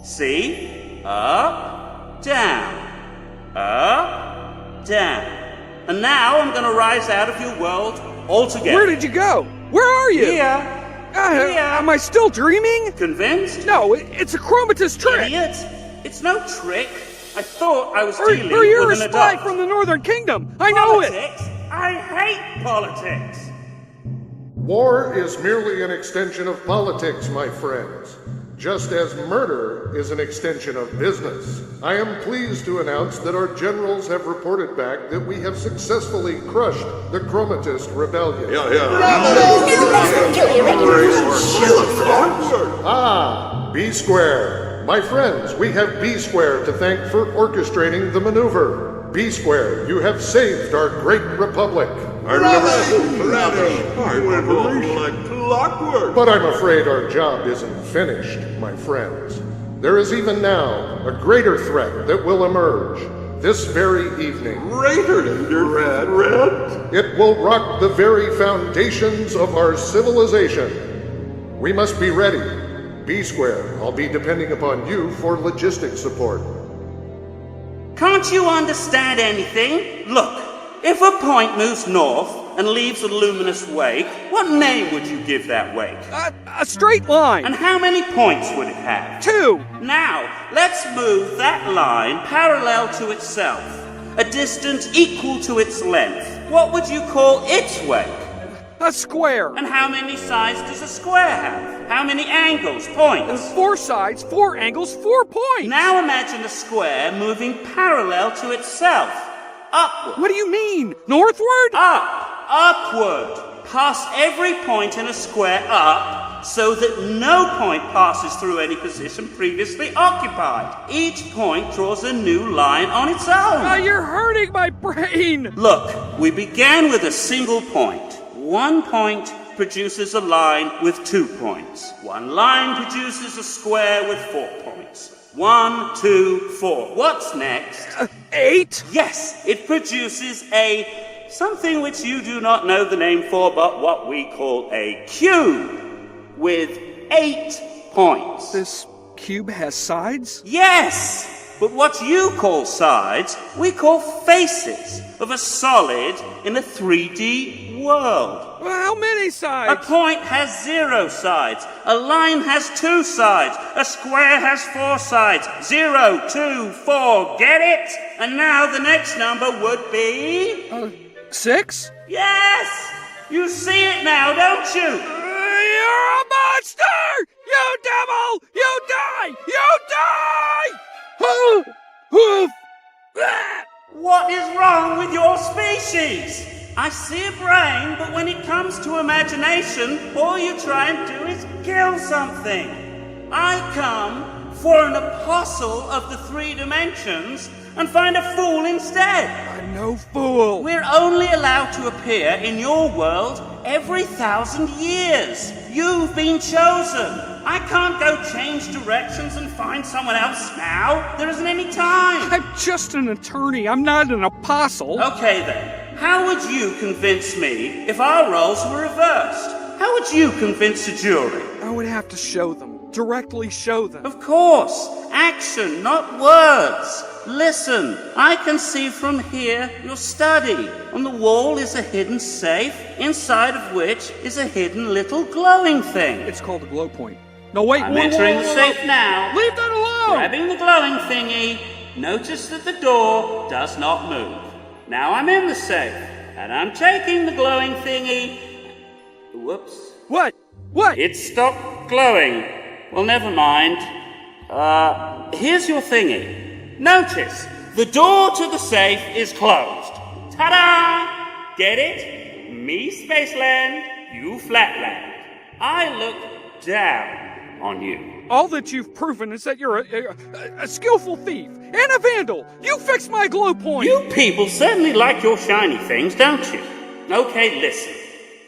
See? Up, down. Up, down. And now I'm going to rise out of your world altogether. Where did you go? Where are you? Here. Am I still dreaming? Convinced? No, it's a chromatist trick. Idiot. It's no trick. I thought I was Or dealing you're with a an spy adult. from the Northern Kingdom. I know it. Politics? I hate politics. War is merely an extension of politics, my friends, just as murder is an extension of business. I am pleased to announce that our generals have reported back that we have successfully crushed the Chromatist Rebellion. B Square. My friends, we have B Square to thank for orchestrating the maneuver. B Square, you have saved our great republic. I went along like clockwork. But I'm afraid our job isn't finished, my friends. There is even now a greater threat that will emerge this very evening. Greater threat? It will rock the very foundations of our civilization. We must be ready. B Square, I'll be depending upon you for logistic support. Can't you understand anything? Look, if a point moves north and leaves a luminous wake, what name would you give that wake? A straight line. And how many points would it have? 2. Now, let's move that line parallel to itself, a distance equal to its length. What would you call its wake? A square. And how many sides does a square have? How many angles, points? 4 sides, 4 angles, 4 points. Now imagine a square moving parallel to itself. Upward. What do you mean? Northward? Upward. Pass every point in a square up so that no point passes through any position previously occupied. Each point draws a new line on its own. You're hurting my brain. Look, we began with a single point. 1 point produces a line with 2 points. 1 line produces a square with 4 points. 1, 2, 4. What's next? 8? Yes, it produces something which you do not know the name for, but what we call a cube with 8 points. This cube has sides? Yes! But what you call sides, we call faces of a solid in a 3D world. Well, how many sides? A point has 0 sides. A line has 2 sides. A square has 4 sides. 0, 2, 4. Get it? And now the next number would be... 6? Yes! You see it now, don't you? You're a monster! You devil! You die! You die! What is wrong with your species? I see a brain, but when it comes to imagination, all you try and do is kill something. I come for an apostle of the 3 dimensions and find a fool instead. I'm no fool. We're only allowed to appear in your world every 1,000 years. You've been chosen. I can't go change directions and find someone else now. There isn't any time. I'm just an attorney. I'm not an apostle. Okay then. How would you convince me if our roles were reversed? How would you convince a jury? I would have to show them. directly show them. Of course. Action, not words. Listen, I can see from here your study. On the wall is a hidden safe, inside of which is a hidden little glowing thing. It's called a glow point. No, wait. I'm entering the safe now. Leave that alone! Grabbing the glowing thingy. Notice that the door does not move. Now I'm in the safe, and I'm taking the glowing thingy. Whoops. What? What? It stopped glowing. Well, never mind. Here's your thingy. Notice, the door to the safe is closed. Ta-da! Get it? Me, Spaceland, you, Flatland. I look down on you. All that you've proven is that you're a skillful thief and a vandal. You fixed my glow point. You people certainly like your shiny things, don't you? Okay, listen.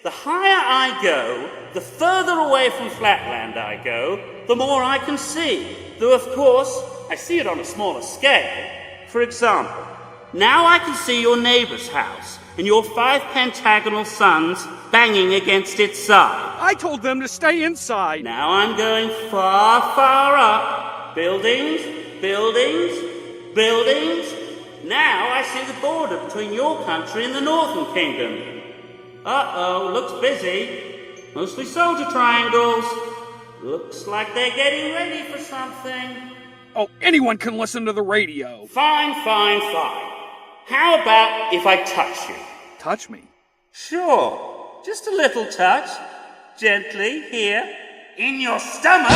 The higher I go, the further away from Flatland I go, the more I can see. Though, of course, I see it on a smaller scale. For example, now I can see your neighbor's house and your 5 pentagonal suns banging against its side. I told them to stay inside. Now I'm going far, far up. Buildings, buildings, buildings. Now I see the border between your country and the Northern Kingdom. Uh-oh, looks busy. Mostly soldier triangles. Looks like they're getting ready for something. Oh, anyone can listen to the radio. Fine, fine, fine. How about if I touch you? Touch me? Sure. Just a little touch. Gently, here. In your stomach.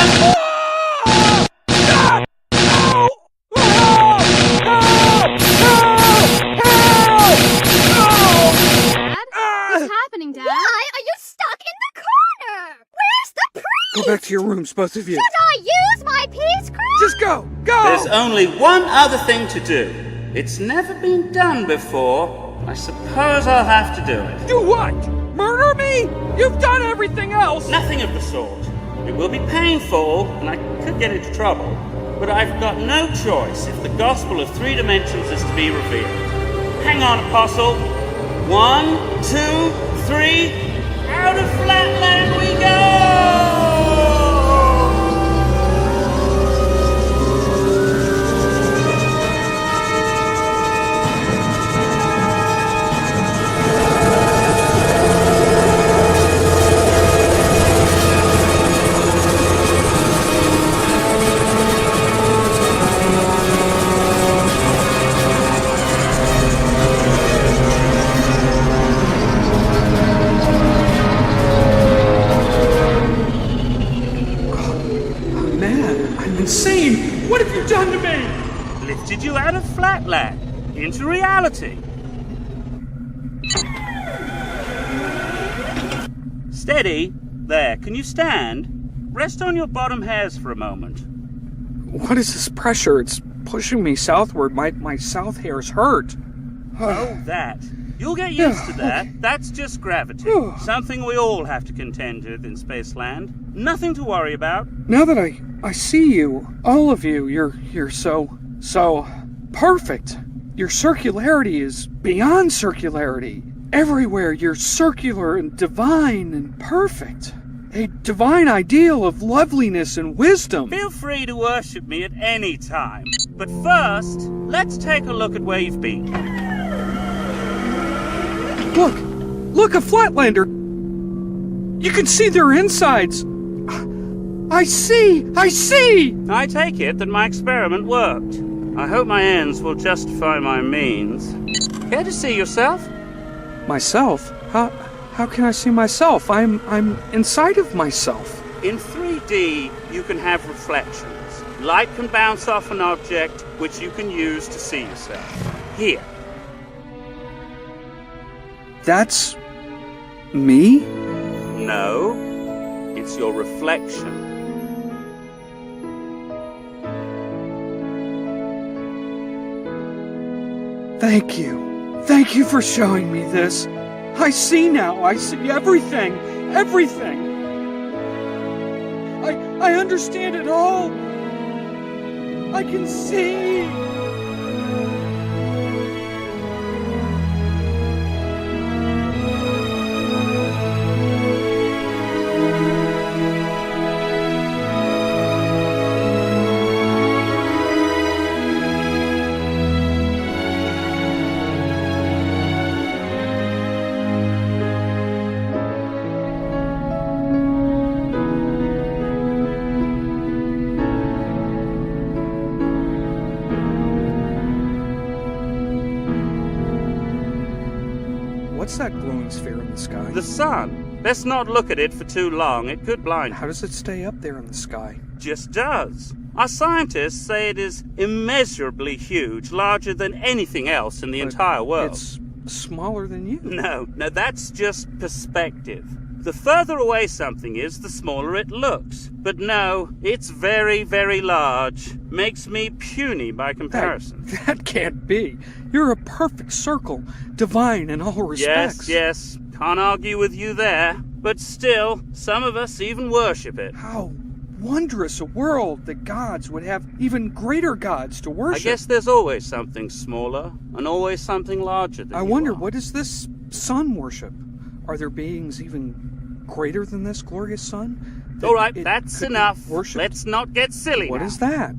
What's happening, Dad? Why are you stuck in the corner? Where's the priest? Go back to your rooms, both of you. Should I use my peace craft? Just go! Go! There's only one other thing to do. It's never been done before. I suppose I'll have to do it. Do what? Murder me? You've done everything else! Nothing of the sort. It will be painful, and I could get into trouble. But I've got no choice if the gospel of 3 dimensions is to be revealed. Hang on, Apostle. 1, 2, 3. Out of Flatland we go! Insane! What have you done to me? Lifted you out of Flatland into reality. Steady. There. Can you stand? Rest on your bottom hairs for a moment. What is this pressure? It's pushing me southward. My south hairs hurt. Oh, that. You'll get used to that. Okay. That's just gravity. Something we all have to contend with in Spaceland. Nothing to worry about. Now that I see you, all of you, you're so perfect. Your circularity is beyond circularity. Everywhere you're circular and divine and perfect. A divine ideal of loveliness and wisdom. Feel free to worship me at any time. But first, let's take a look at where you've been. Look, a Flatlander. You can see their insides. I see! I take it that my experiment worked. I hope my ends will justify my means. Care to see yourself? Myself? How can I see myself? I'm inside of myself. In 3D, you can have reflections. Light can bounce off an object, which you can use to see yourself. Here. That's me? No, it's your reflection. Thank you. Thank you for showing me this. I see now. I see everything. Everything. I understand it all. I can see. What's that glowing sphere in the sky? The sun. Let's not look at it for too long. It could blind you. How does it stay up there in the sky? Just does. Our scientists say it is immeasurably huge, larger than anything else in the entire world. It's smaller than you. No, that's just perspective. The further away something is, the smaller it looks. But no, it's very, very large. Makes me puny by comparison. That can't be. You're a perfect circle, divine in all respects. Yes. Can't argue with you there. But still, some of us even worship it. How wondrous a world that gods would have even greater gods to worship. I guess there's always something smaller and always something larger than I wonder, what is this sun worship? Are there beings even greater than this glorious sun? All right, that's enough. Let's not get silly. What is that?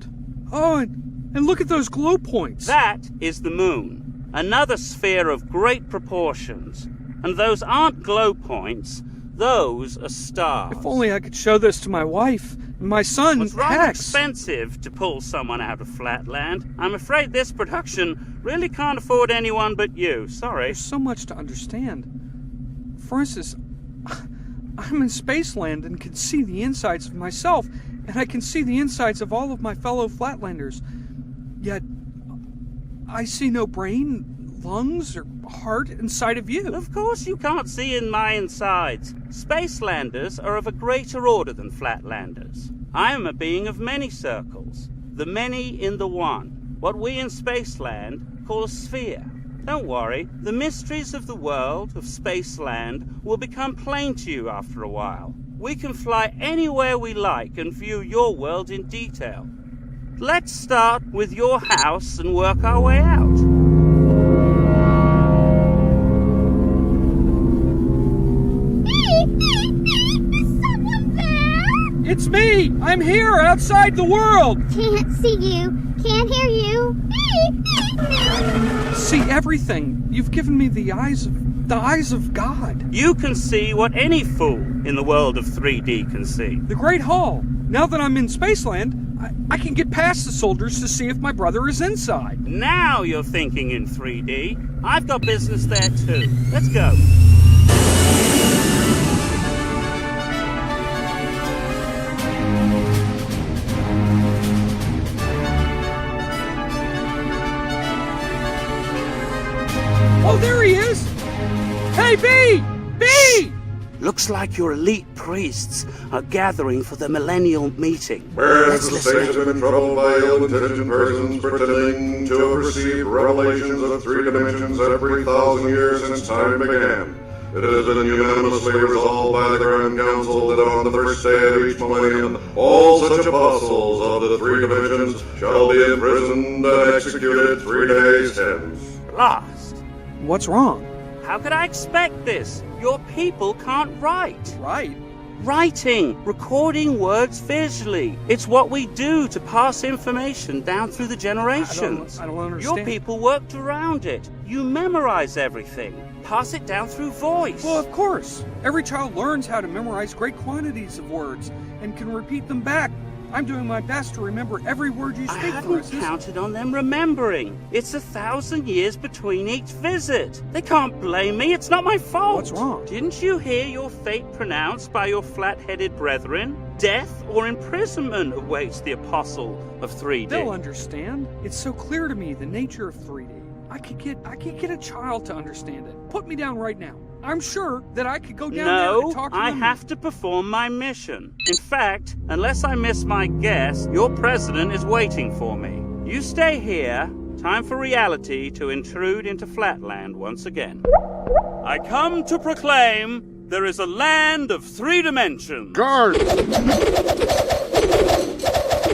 Oh, and look at those glow points. That is the moon, another sphere of great proportions. And those aren't glow points, those are stars. If only I could show this to my wife and my son, It's rather Hex. expensive to pull someone out of Flatland. I'm afraid this production really can't afford anyone but you. Sorry. There's so much to understand. For instance, I'm in Spaceland and can see the insides of myself, and I can see the insides of all of my fellow Flatlanders. Yet, I see no brain, lungs, or heart inside of you. Of course you can't see in my insides. Spacelanders are of a greater order than Flatlanders. I am a being of many circles, the many in the one, what we in Spaceland call a sphere. Don't worry, the mysteries of the world, of Spaceland, will become plain to you after a while. We can fly anywhere we like and view your world in detail. Let's start with your house and work our way out. Is someone there? It's me! I'm here, outside the world! Can't see you. Can't hear you. See everything. You've given me the eyes of God. You can see what any fool in the world of 3D can see. The Great Hall. Now that I'm in Spaceland, I can get past the soldiers to see if my brother is inside. Now you're thinking in 3D. I've got business there too. Let's go. Oh, there he is! Hey, B! B! Looks like your elite priests are gathering for the millennial meeting. Whereas the saints have been troubled by ill-intentioned persons pretending to have received revelations of 3 dimensions every 1,000 years since time began. It has been unanimously resolved by the Grand Council that on the first day of each millennium, all such apostles of the 3 dimensions shall be imprisoned and executed 3 days hence. Lost. What's wrong? How could I expect this? Your people can't write. Right. Writing, recording words visually. It's what we do to pass information down through the generations. I don't understand. Your people worked around it. You memorize everything. Pass it down through voice. Well, of course. Every child learns how to memorize great quantities of words and can repeat them back. I'm doing my best to remember every word you speak. I hadn't counted on them remembering. It's 1,000 years between each visit. They can't blame me. It's not my fault. What's wrong? Didn't you hear your fate pronounced by your flat-headed brethren? Death or imprisonment awaits the apostle of 3D. They'll understand. It's so clear to me the nature of 3D. I could get a child to understand it. Put me down right now. I'm sure that I could go down there and talk to them. I have to perform my mission. In fact, unless I miss my guess, your president is waiting for me. You stay here. Time for reality to intrude into Flatland once again. I come to proclaim there is a land of 3 dimensions. Guard!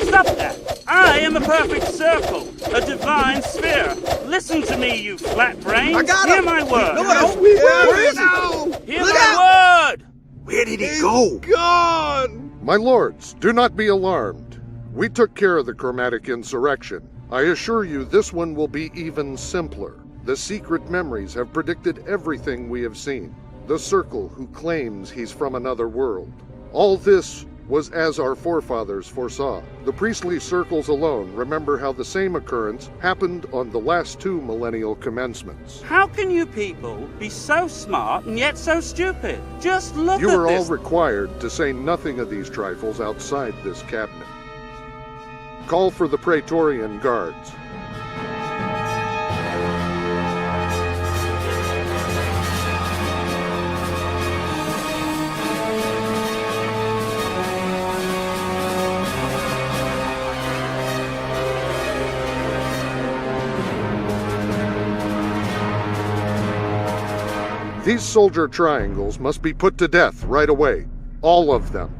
Stop that! I am a perfect circle, a divine sphere. Listen to me, you flat brains. I got Hear him. my word. Where is he? Hear my word. Where did he go? Gone! My lords, do not be alarmed. We took care of the chromatic insurrection. I assure you this one will be even simpler. The secret memories have predicted everything we have seen. The circle who claims he's from another world. All this was as our forefathers foresaw. The priestly circles alone remember how the same occurrence happened on the last 2 millennial commencements. How can you people be so smart and yet so stupid? Just look You at are all this. required to say nothing of these trifles outside this cabinet. Call for the Praetorian Guards. These soldier triangles must be put to death right away. All of them.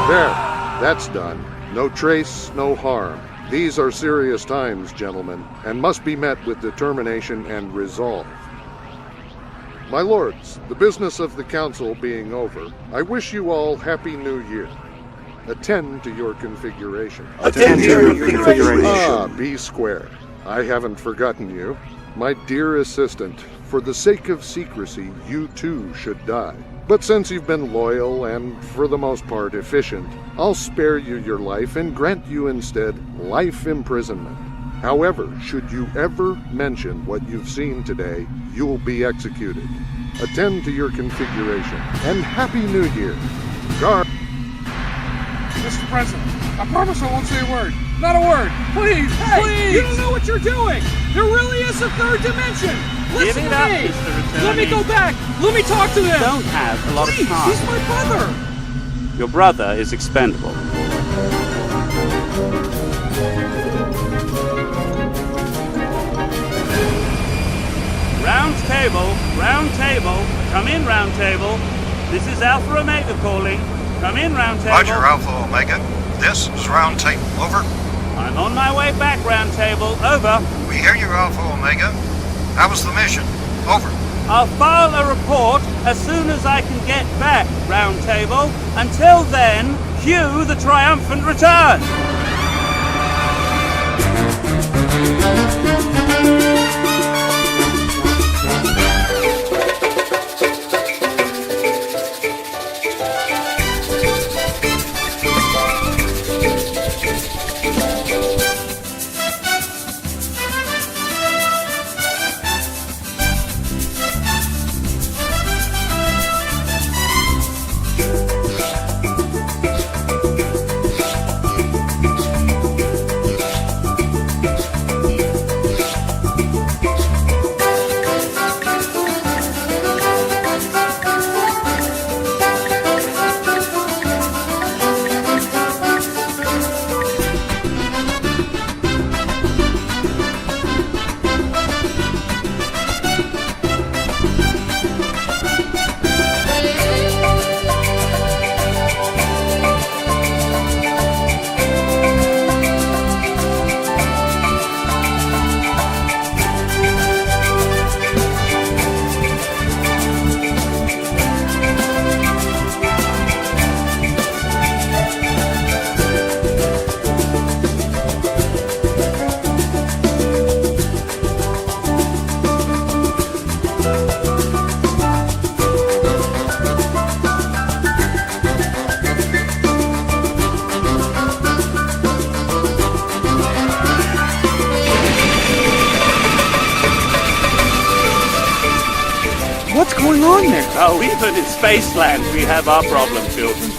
There, that's done. No trace, no harm. These are serious times, gentlemen, and must be met with determination and resolve. My lords, the business of the council being over, I wish you all Happy New Year. Attend to your configuration. Attend to your configuration. Ah, B square. I haven't forgotten you. My dear assistant, for the sake of secrecy, you too should die. But since you've been loyal and, for the most part, efficient, I'll spare you your life and grant you instead life imprisonment. However, should you ever mention what you've seen today, you'll be executed. Attend to your configuration, and Happy New Year. Guard. Mr. President, I promise I won't say a word. Not a word. Please, please. You don't know what you're doing. There really is a third dimension. Listen Give it to up, me. Mr. Attorney. Let me go back. Let me talk to You him. don't have a lot Please, of time. he's my brother. Your brother is expendable. Round table, come in, round table. This is Alpha Omega calling. Come in, round table. Roger, Alpha Omega. This is Round Table. Over. I'm on my way back, round table. Over. We hear you, Alpha Omega. How was the mission? Over. I'll file a report as soon as I can get back, round table. Until then, cue the triumphant return. What's going on there? Oh, even in Spaceland, we have our problem children.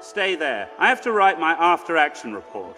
Stay there. I have to write my after-action report.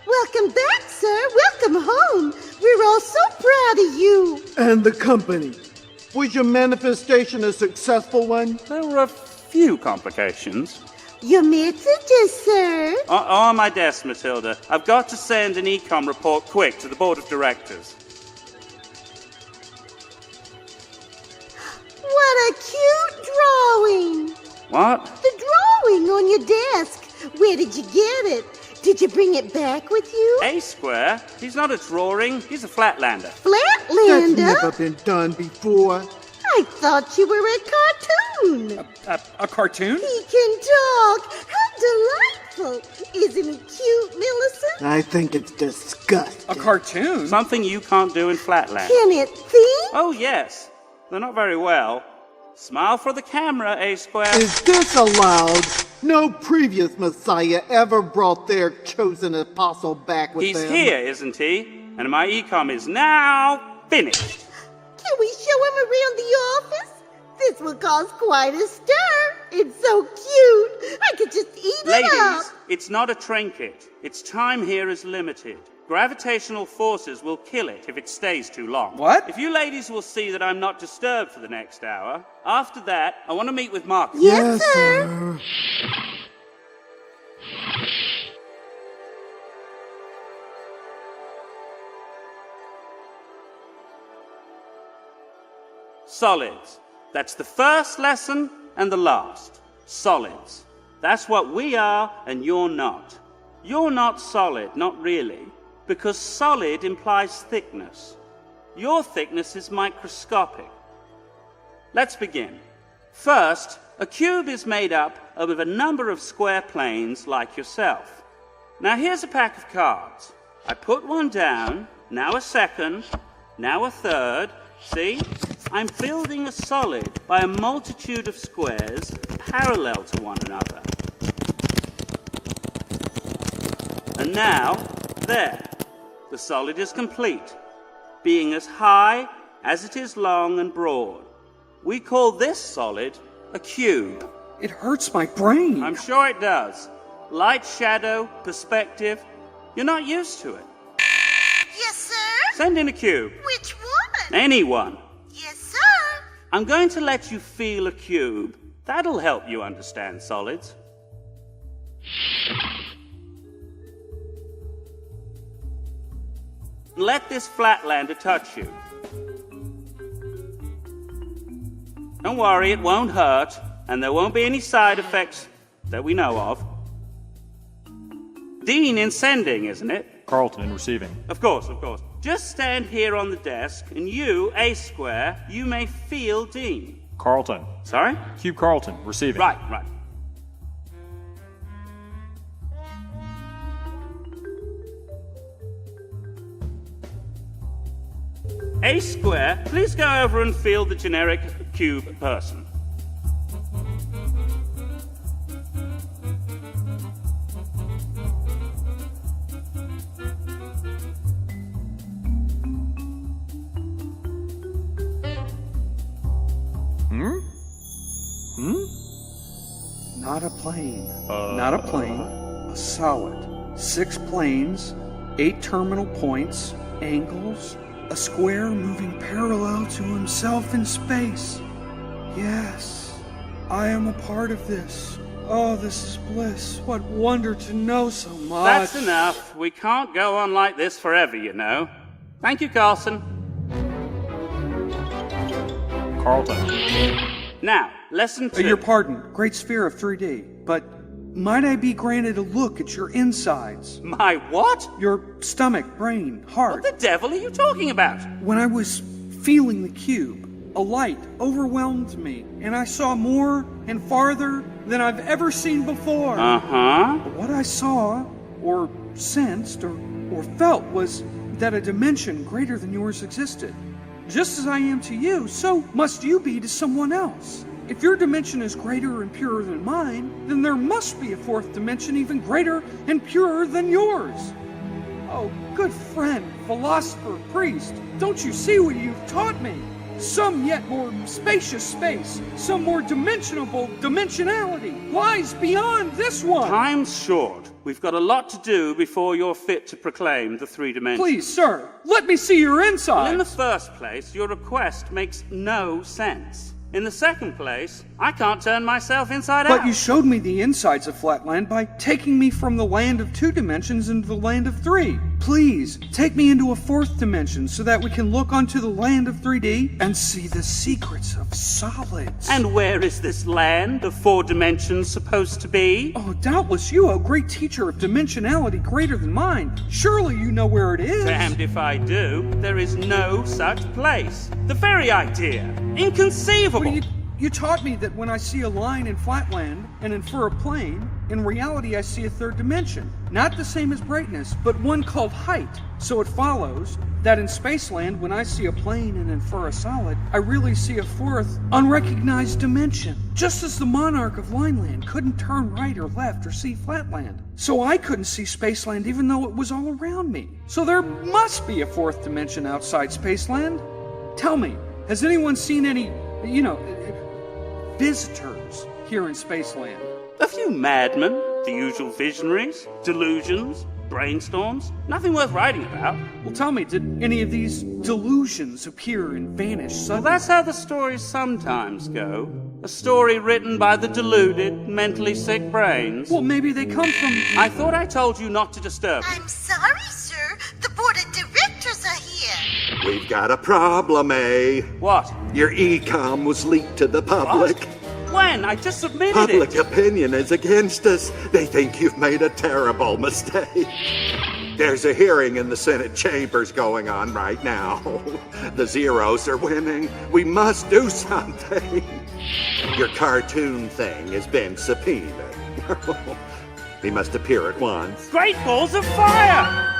Welcome back, sir. Welcome home. We're all so proud of you. And the company. Was your manifestation a successful one? There were a few complications. Your messages, sir. On my desk, Matilda. I've got to send an econ report quick to the board of directors. What a cute drawing. What? The drawing on your desk. Where did you get it? Did you bring it back with you? A-Square? He's not a drawing. He's a flatlander. Flatlander? That's never been done before. I thought you were a cartoon. A cartoon? He can talk. How delightful. Isn't he cute, Millicent? I think it's disgusting. A cartoon? Something you can't do in Flatland. Can it think? Oh, yes. They're not very well. Smile for the camera, A-Square. Is this allowed? No previous Messiah ever brought their chosen apostle back with He's them. here, isn't he? And my ecom is now finished. Can we show him around the office? This will cause quite a stir. It's so cute. I could just eat it up. Ladies, it's not a trinket. Its time here is limited. Gravitational forces will kill it if it stays too long. What? If you ladies will see that I'm not disturbed for the next hour, after that, I want to meet with Marcus. Yes, sir. Solids. That's the first lesson and the last. Solids. That's what we are and you're not. You're not solid, not really, because solid implies thickness. Your thickness is microscopic. Let's begin. First, a cube is made up of a number of square planes like yourself. Now here's a pack of cards. I put one down, now a second, now a third. See? I'm building a solid by a multitude of squares parallel to one another. And now, there. The solid is complete, being as high as it is long and broad. We call this solid a cube. It hurts my brain. I'm sure it does. Light, shadow, perspective. You're not used to it. Yes, sir. Send in a cube. Which one? Anyone. Yes, sir. I'm going to let you feel a cube. That'll help you understand solids. Let this flatlander touch you. Don't worry, it won't hurt, and there won't be any side effects that we know of. Dean in sending, isn't it? Carlton in receiving. Of course, of course. Just stand here on the desk, and you, A-Square, you may feel Dean. Carlton. Sorry? Cube Carlton, receiving. Right, right. A-Square, please go over and feel the generic cube person. Not a plane. Not a plane. A solid. 6 planes, 8 terminal points, angles, a square moving parallel to himself in space. Yes, I am a part of this. Oh, this is bliss. What wonder to know so much. That's enough. We can't go on like this forever, you know. Thank you, Carlson. Carlton. Now, lesson 2. Your pardon, great sphere of 3D, but Might I be granted a look at your insides? My what? Your stomach, brain, heart. What the devil are you talking about? When I was feeling the cube, a light overwhelmed me, and I saw more and farther than I've ever seen before. Uh-huh. What I saw, or sensed, or felt was that a dimension greater than yours existed. Just as I am to you, so must you be to someone else. If your dimension is greater and purer than mine, then there must be a fourth dimension even greater and purer than yours. Oh, good friend, philosopher, priest, don't you see what you've taught me? Some yet more spacious space, some more dimensionable dimensionality lies beyond this one. Time's short. We've got a lot to do before you're fit to proclaim the three dimensions. Please, sir, let me see your insides. Well, in the first place, your request makes no sense. In the second place, I can't turn myself inside out. But you showed me the insides of Flatland by taking me from the land of 2 dimensions into the land of 3. Please, take me into a 4th dimension so that we can look onto the land of 3D and see the secrets of solids. And where is this land of 4 dimensions supposed to be? Oh, doubtless you, a great teacher of dimensionality greater than mine. Surely you know where it is. Damned if I do. There is no such place. The very idea. Inconceivable. You taught me that when I see a line in Flatland and infer a plane, in reality I see a 3rd dimension. Not the same as brightness, but one called height. So it follows that in Spaceland, when I see a plane and infer a solid, I really see a 4th, unrecognized dimension. Just as the monarch of Lineland couldn't turn right or left or see Flatland. So I couldn't see Spaceland even though it was all around me. So there must be a 4th dimension outside Spaceland. Tell me, has anyone seen any, visitors here in Spaceland? A few madmen, the usual visionaries, delusions, brainstorms, nothing worth writing about. Well, tell me, did any of these delusions appear and vanish suddenly? Well, that's how the stories sometimes go. A story written by the deluded, mentally sick brains. Well, maybe they come from... I thought I told you not to disturb me. I'm sorry, sir. The board of directors are here. We've got a problem, eh? What? Your e-com was leaked to the public. What? When? I just submitted Public it. opinion is against us. They think you've made a terrible mistake. There's a hearing in the Senate chambers going on right now. The Zeros are winning. We must do something. Your cartoon thing has been subpoenaed. He must appear at once. Great balls of fire!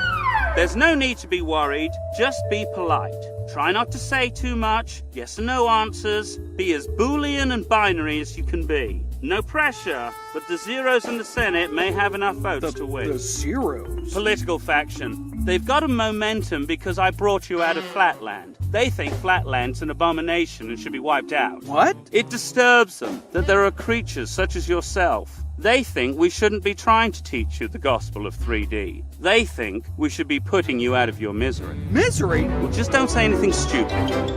There's no need to be worried. Just be polite. Try not to say too much. Yes and no answers. Be as Boolean and binary as you can be. No pressure, but the Zeros in the Senate may have enough votes to win. The Zeros? Political faction. They've got a momentum because I brought you out of Flatland. They think Flatland's an abomination and should be wiped out. What? It disturbs them that there are creatures such as yourself. They think we shouldn't be trying to teach you the gospel of 3D. They think we should be putting you out of your misery. Misery? Well, just don't say anything stupid.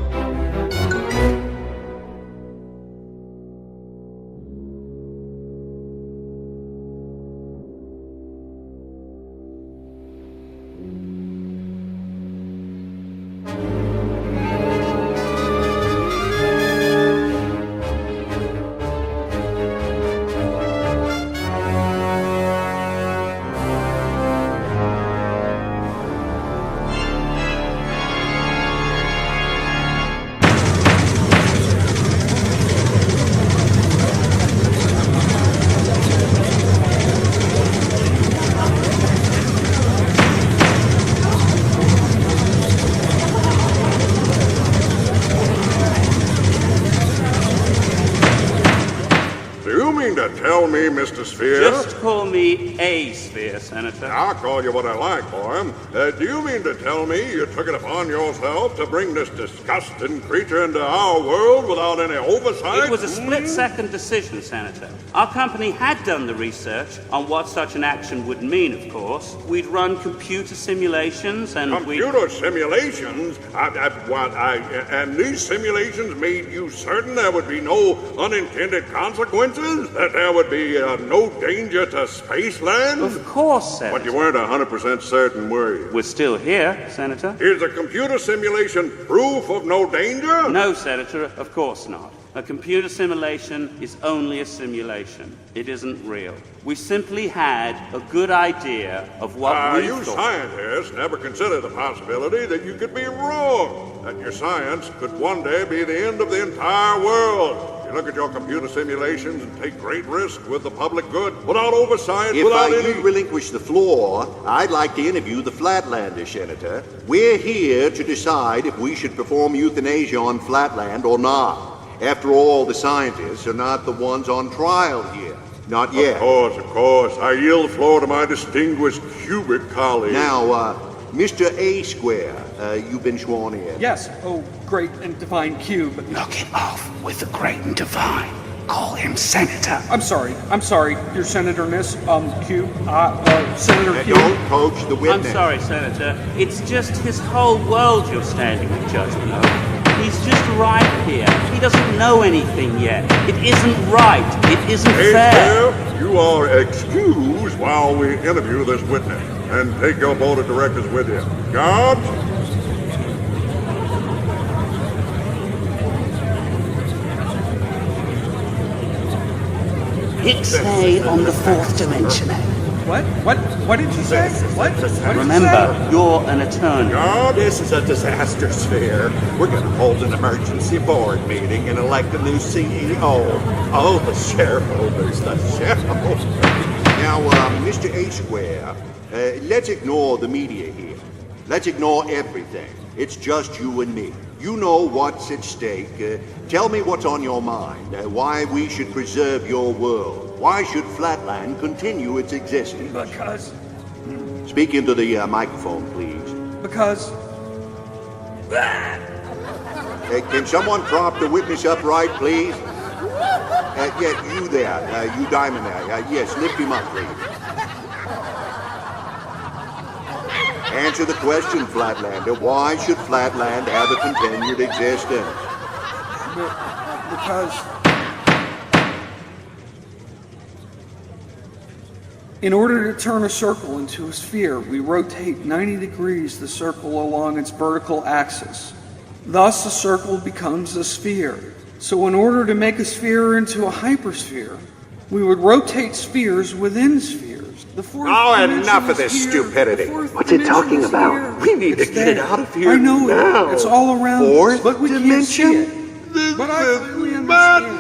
Tell me, Mr. Sphere. Just call me A Sphere, Senator. I'll call you what I like, boy. Do you mean to tell me you took it upon yourself to bring this disgusting creature into our world without any oversight? It was a split-second decision, Senator. Our company had done the research on what such an action would mean, of course. We'd run computer simulations and Computer simulations? And these simulations made you certain there would be no unintended consequences? That there would be no danger to Spaceland? Of course, Senator. But you weren't 100% certain, were you? We're still here, Senator. Is a computer simulation proof of no danger? No, Senator, of course not. A computer simulation is only a simulation. It isn't real. We simply had a good idea of what we you thought. scientists never considered the possibility that you could be wrong, that your science could one day be the end of the entire world. You look at your computer simulations and take great risks with the public good, without oversight, without any... If you relinquish the floor, I'd like to interview the Flatlanders, Senator. We're here to decide if we should perform euthanasia on Flatland or not. After all, the scientists are not the ones on trial here. Not yet. Of course. I yield the floor to my distinguished cubic colleague. Now, Mr. A Square, you've been sworn in. Yes, oh, great and divine cube. Knock him off with the great and divine. Call him Senator. I'm sorry, your senatorness, Cube, Senator Cube. Don't coach the witness. I'm sorry, Senator. It's just his whole world you're standing in judgment over. He's just right here. He doesn't know anything yet. It isn't right. It isn't fair. You are excused while we interview this witness. And take your board of directors with you. Guards? Hit stay on the fourth dimension. What did you say? What did Remember, you say? you're an attorney. This is a disaster sphere. We're going to hold an emergency board meeting and elect a new CEO. Oh, the shareholders, the shareholders. Now, Mr. A Square, let's ignore the media here. Let's ignore everything. It's just you and me. You know what's at stake. Tell me what's on your mind. Why we should preserve your world. Why should Flatland continue its existence? Because... Speak into the microphone, please. Because... Can someone prop the witness upright, please? Yeah, you there. You diamond there. Yes, lift him up, please. Answer the question, Flatlander. Why should Flatland have a continued existence? Because... In order to turn a circle into a sphere, we rotate 90 degrees the circle along its vertical axis. Thus, a circle becomes a sphere. So in order to make a sphere into a hypersphere, we would rotate spheres within spheres. Enough of this stupidity. What's it talking about? We need to get it out of here. I know now. It's all around us, but we can't see it. But I clearly understand.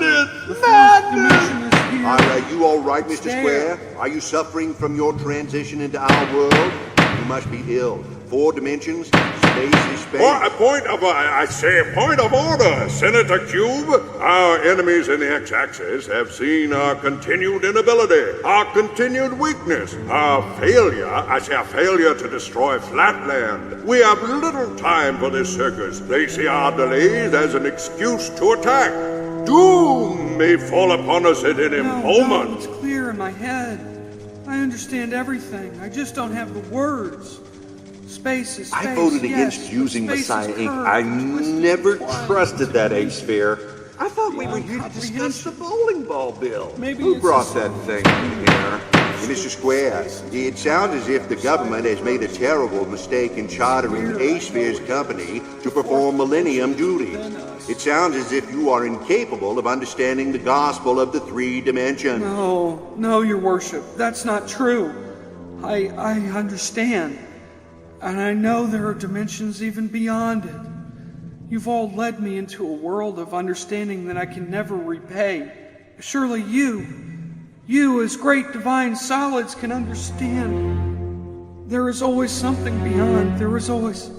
The fourth dimension is here. Are you all right, Mr. Square? Are you suffering from your transition into our world? You must be ill. 4 dimensions, space is space. A point of order, Senator Cube. Our enemies in the X-axis have seen our continued inability, our continued weakness, our failure to destroy Flatland. We have little time for this circus. They see our delays as an excuse to attack. Doom may fall upon us at any moment. No, it's clear in my head. I understand everything. I just don't have the words. Space is space. I voted against using Messiah Inc. I never trusted that A-sphere. I thought we were here to discuss the bowling ball bill. Who brought that thing in here? Mr. Square, it sounds as if the government has made a terrible mistake in chartering A-sphere's company to perform millennium duties. It sounds as if you are incapable of understanding the gospel of the 3 dimensions. No, your worship. That's not true. I understand. And I know there are dimensions even beyond it. You've all led me into a world of understanding that I can never repay. Surely you as great divine solids can understand. There is always something beyond. There is always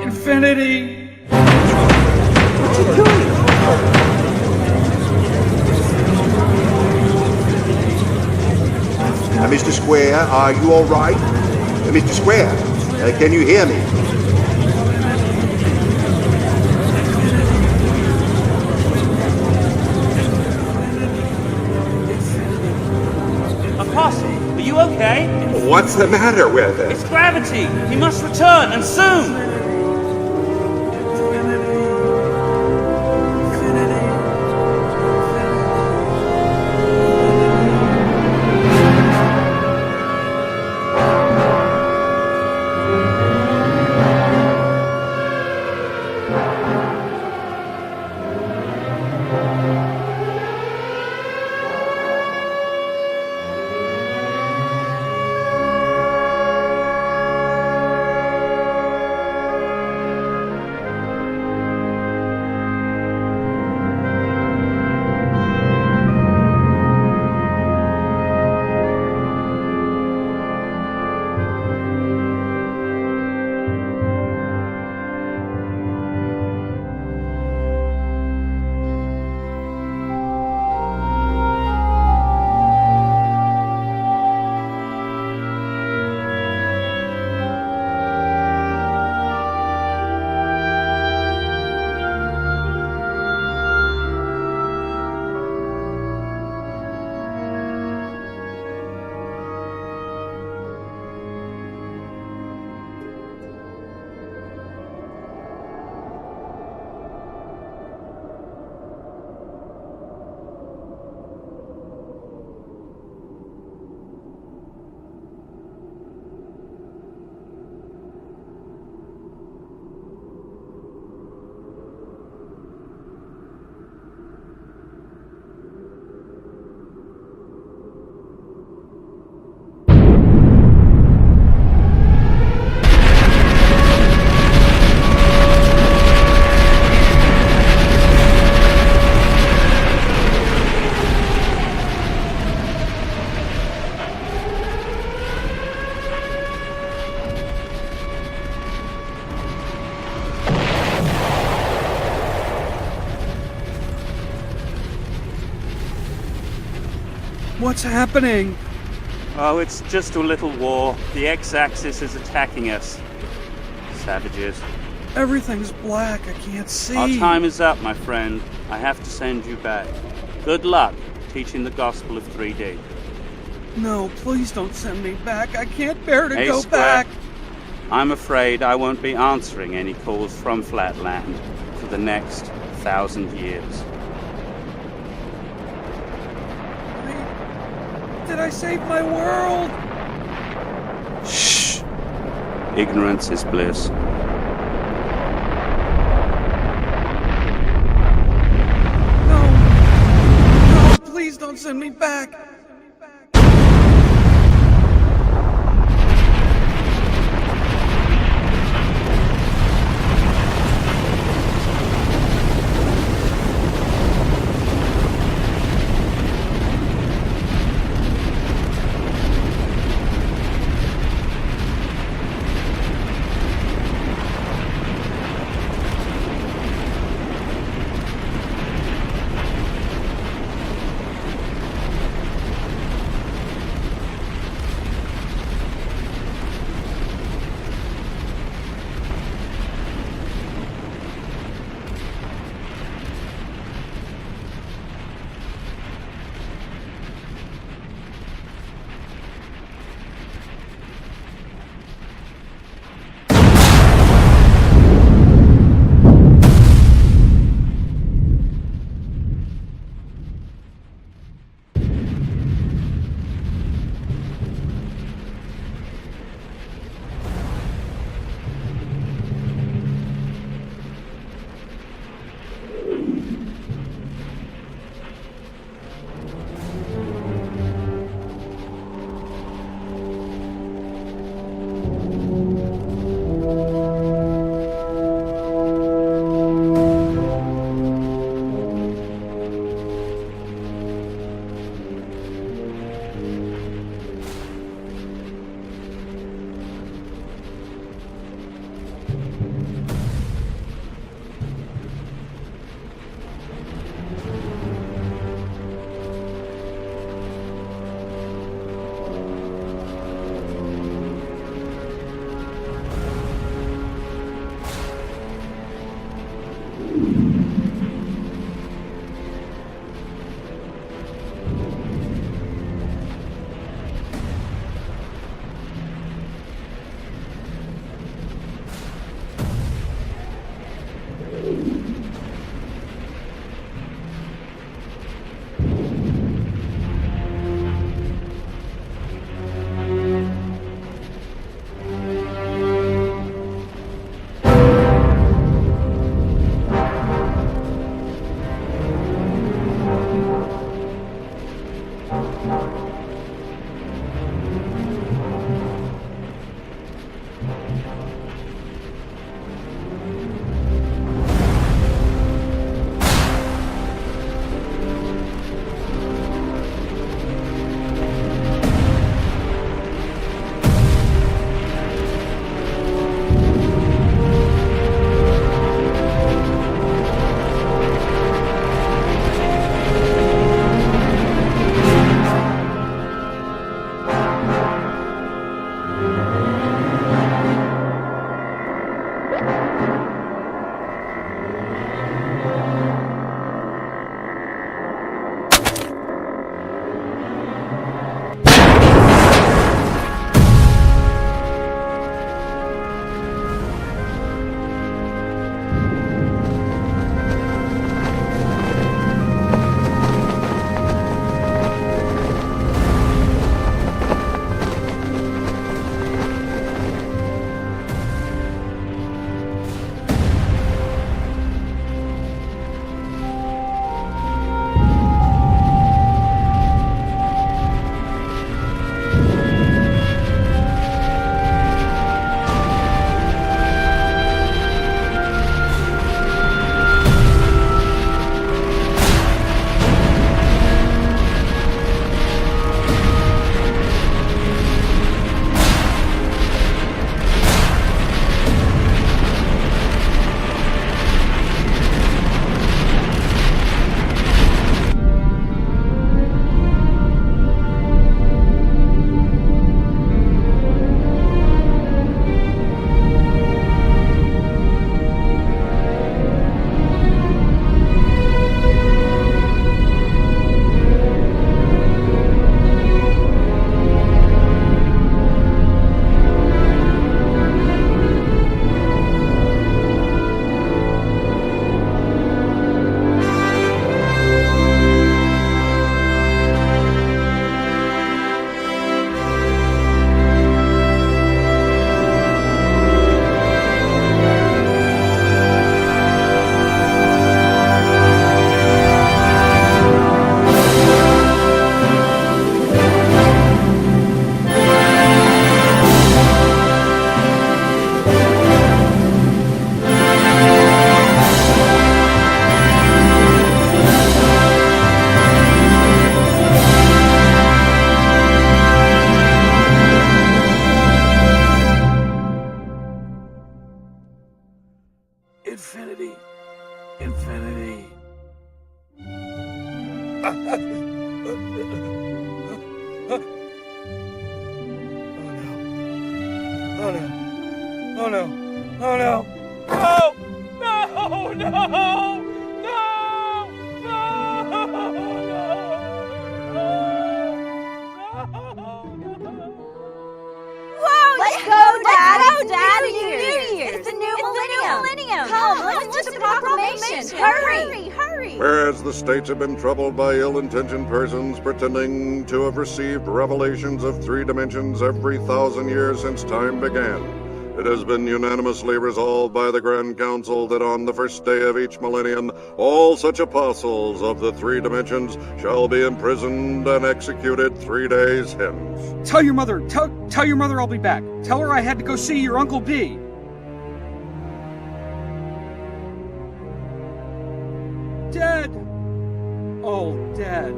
infinity. What's he doing? Mr. Square, are you all right? Mr. Square, can you hear me? Apostle, are you okay? What's the matter with it? It's gravity. He must return, and soon. What's happening? Oh, it's just a little war. The X-axis is attacking us. Savages. Everything's black. I can't see. Our time is up, my friend. I have to send you back. Good luck teaching the gospel of 3D. No, please don't send me back. I can't bear to Hey, go Square. back. I'm afraid I won't be answering any calls from Flatland for the next 1,000 years. Did I save my world? Shh! Ignorance is bliss. No, please don't send me back. Oh no. Oh no. Oh no. Oh! No! No! Let's go, Dad! New Year's! It's the new millennium! Come, let's listen to the proclamation! Hurry! Whereas the states have been troubled by ill-intentioned persons pretending to have received revelations of 3 dimensions every 1,000 years since time began, it has been unanimously resolved by the Grand Council that on the first day of each millennium, all such apostles of the 3 dimensions shall be imprisoned and executed 3 days hence. Tell your mother I'll be back. Tell her I had to go see your Uncle B. Dead. Oh, dead.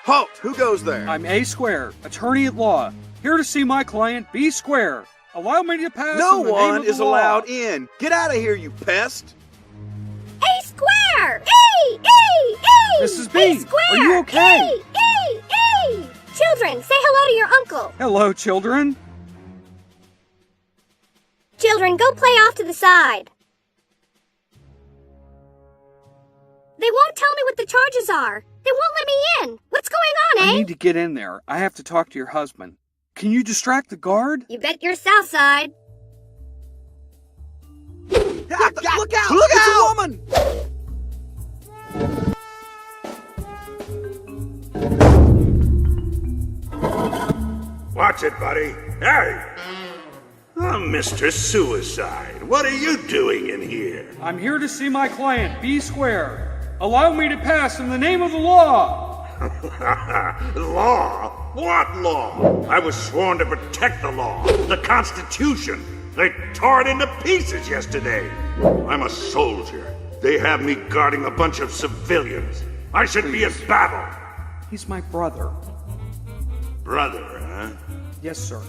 Halt! Who goes there? I'm A Square, attorney at law, here to see my client B Square. Allow me to pass. No in the name one of the is law. allowed in. Get out of here, you pest! A Square! E! Mrs. B, A Square! are you okay? E! Children, say hello to your uncle. Hello, children. Children, go play off to the side. They won't tell me what the charges are. They won't let me in. What's going on, I need to get in there. I have to talk to your husband. Can you distract the guard? You bet your south side. Look out! It's a woman! Watch it, buddy. Hey! I'm Mr. Suicide. What are you doing in here? I'm here to see my client, B Square. Allow me to pass in the name of the law. Law? What law? I was sworn to protect the law, the Constitution. They tore it into pieces yesterday. I'm a soldier. They have me guarding a bunch of civilians. I should be at battle. He's my brother. Brother, huh? Yes, sir.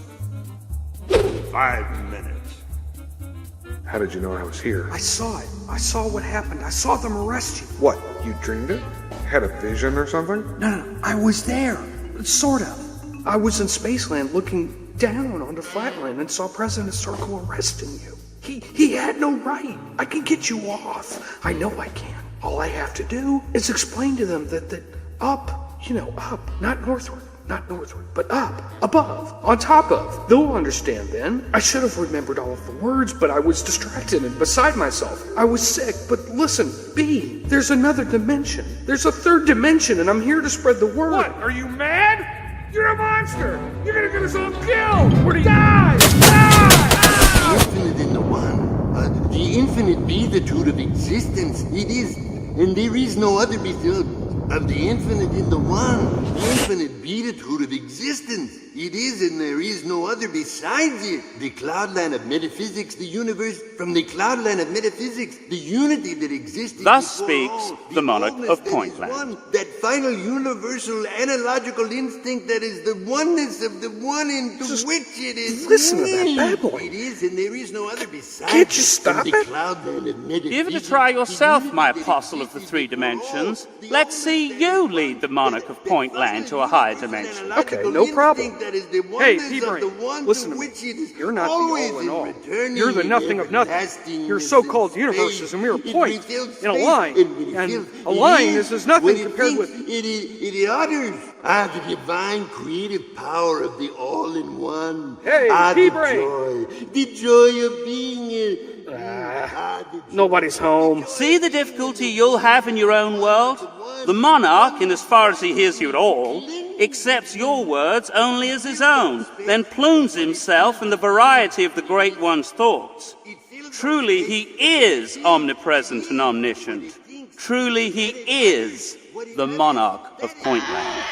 5 minutes. How did you know I was here? I saw it. I saw what happened. I saw them arrest you. What? You dreamed it? Had a vision or something? No. I was there. Sort of. I was in Spaceland looking down onto Flatland and saw President Circle arresting you. He had no right. I can get you off. I know I can. All I have to do is explain to them that up, up, not northward, but up, above, on top of. They'll understand then. I should have remembered all of the words, but I was distracted and beside myself. I was sick, but listen, B, there's another dimension. There's a 3rd dimension, and I'm here to spread the word. What? Are you mad? You're a monster! You're gonna get us all killed! Where do you die? Die! Infinite in the one. The infinite be the truth of existence. It is, and there is no other beside. Of the infinite in the one, the infinite be the truth of existence. It is, and there is no other besides it. The cloudland of metaphysics, the universe, from the cloudland of metaphysics, the unity that exists. Thus speaks the monarch of Pointland. That final universal analogical instinct that is the oneness of the one into which it is. Listen to that babbling. It is, and there is no other besides. Can't you stop the it? Cloudland of metaphysics. Give it a try yourself, my apostle of the 3 dimensions. Let's see you lead the monarch of Pointland to a higher dimension. Okay, no problem. Hey, P-Brain, listen to me. You're not the all in all. You're the nothing of nothing. Your so-called universe is a mere point in a line, and a line is as nothing compared with... It utters the divine creative power of the all-in-one. Hey, P-Brain! The joy of being it. Nobody's home. See the difficulty you'll have in your own world? The monarch, in as far as he hears you at all, accepts your words only as his own, then plumes himself in the variety of the Great One's thoughts. Truly he is omnipresent and omniscient. Truly he is the monarch of Pointland.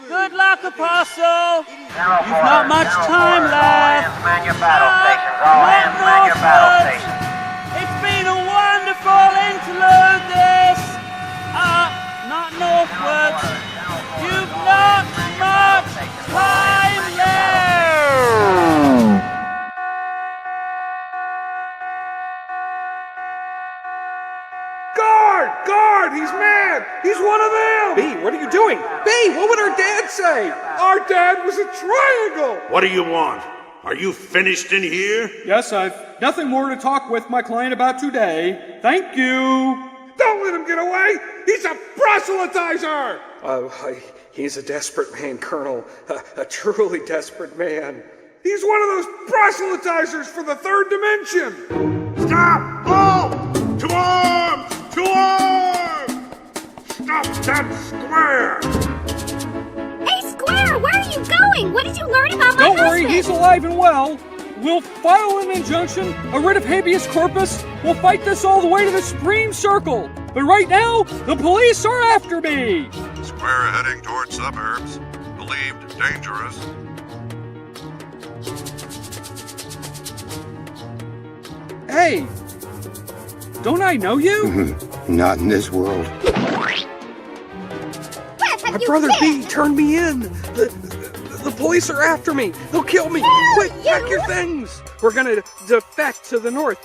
Good luck, Apostle! You've not much time left. Man your battle stations. All hands man your battle stations. It's been a wonderful interlude, this. Not northwards. You've not much time left. Guard! Guard! He's mad! He's one of them! B, what are you doing? B, what would our dad say? Our dad was a triangle! What do you want? Are you finished in here? Yes, I've nothing more to talk with my client about today. Thank you. Don't let him get away! He's a proselytizer! He's a desperate man, Colonel. A truly desperate man. He's one of those proselytizers for the third dimension! Stop! All! To arms! To arms! Stop that square! Hey, Square, where are you going? What did you learn about my Don't worry, husband? he's alive and well. We'll file an injunction, a writ of habeas corpus. We'll fight this all the way to the Supreme Circle. But right now, the police are after me. Square heading toward suburbs. Believed dangerous. Hey, don't I know you? Not in this world. My brother B turned me in. The police are after me. They'll kill me. Quick, pack your things. We're gonna defect to the north.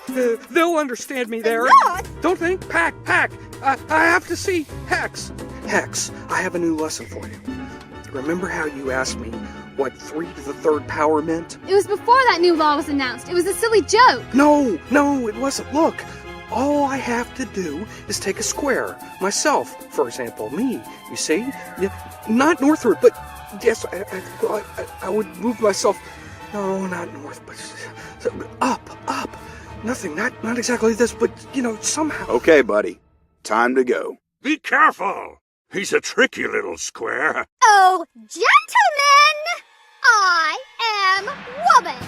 They'll understand me there. Don't think. Pack. I have to see Hex. Hex, I have a new lesson for you. Remember how you asked me what 3 to the 3rd power meant? It was before that new law was announced. It was a silly joke. No, it wasn't. Look, all I have to do is take a square. Myself, for example, me, you see? Not northward, but yes, I would move myself. No, not north, but up. Nothing, not exactly this, but, somehow. Okay, buddy. Time to go. Be careful! He's a tricky little square. Oh, gentlemen! I am woman!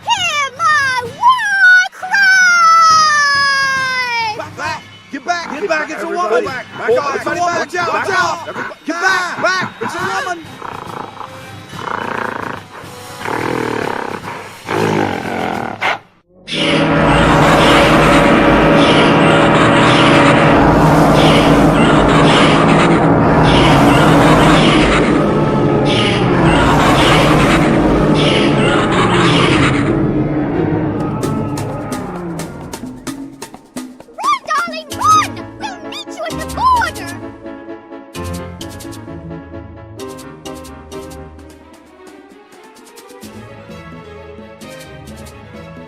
Hear my war cry! Back! Get back! It's a woman! Back off! Everybody back out! Watch out! Get back! It's a woman!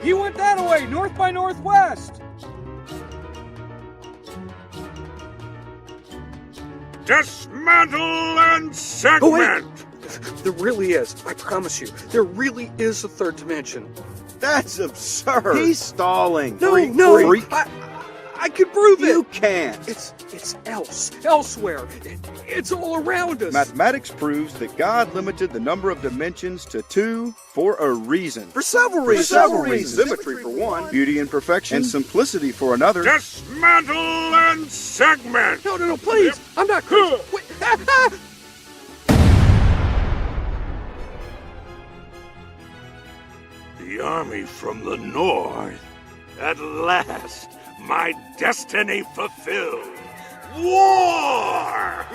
He went that way, north by northwest. Dismantle and segment! Oh, wait. There really is. I promise you. There really is a 3rd dimension. That's absurd. He's stalling. No. Freak. I can prove it. You can't. It's elsewhere. It's all around us. Mathematics proves that God limited the number of dimensions to 2 for a reason. For several reasons. Symmetry for one, beauty and perfection, and simplicity for another. Dismantle and segment! No, please. I'm not crazy. Wait. The army from the north. At last, my destiny fulfilled. War!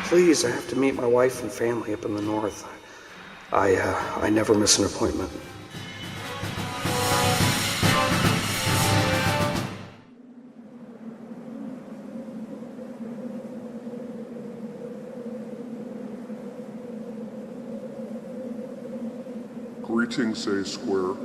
Please, I have to meet my wife and family up in the north. I never miss an appointment. Greetings, A Square.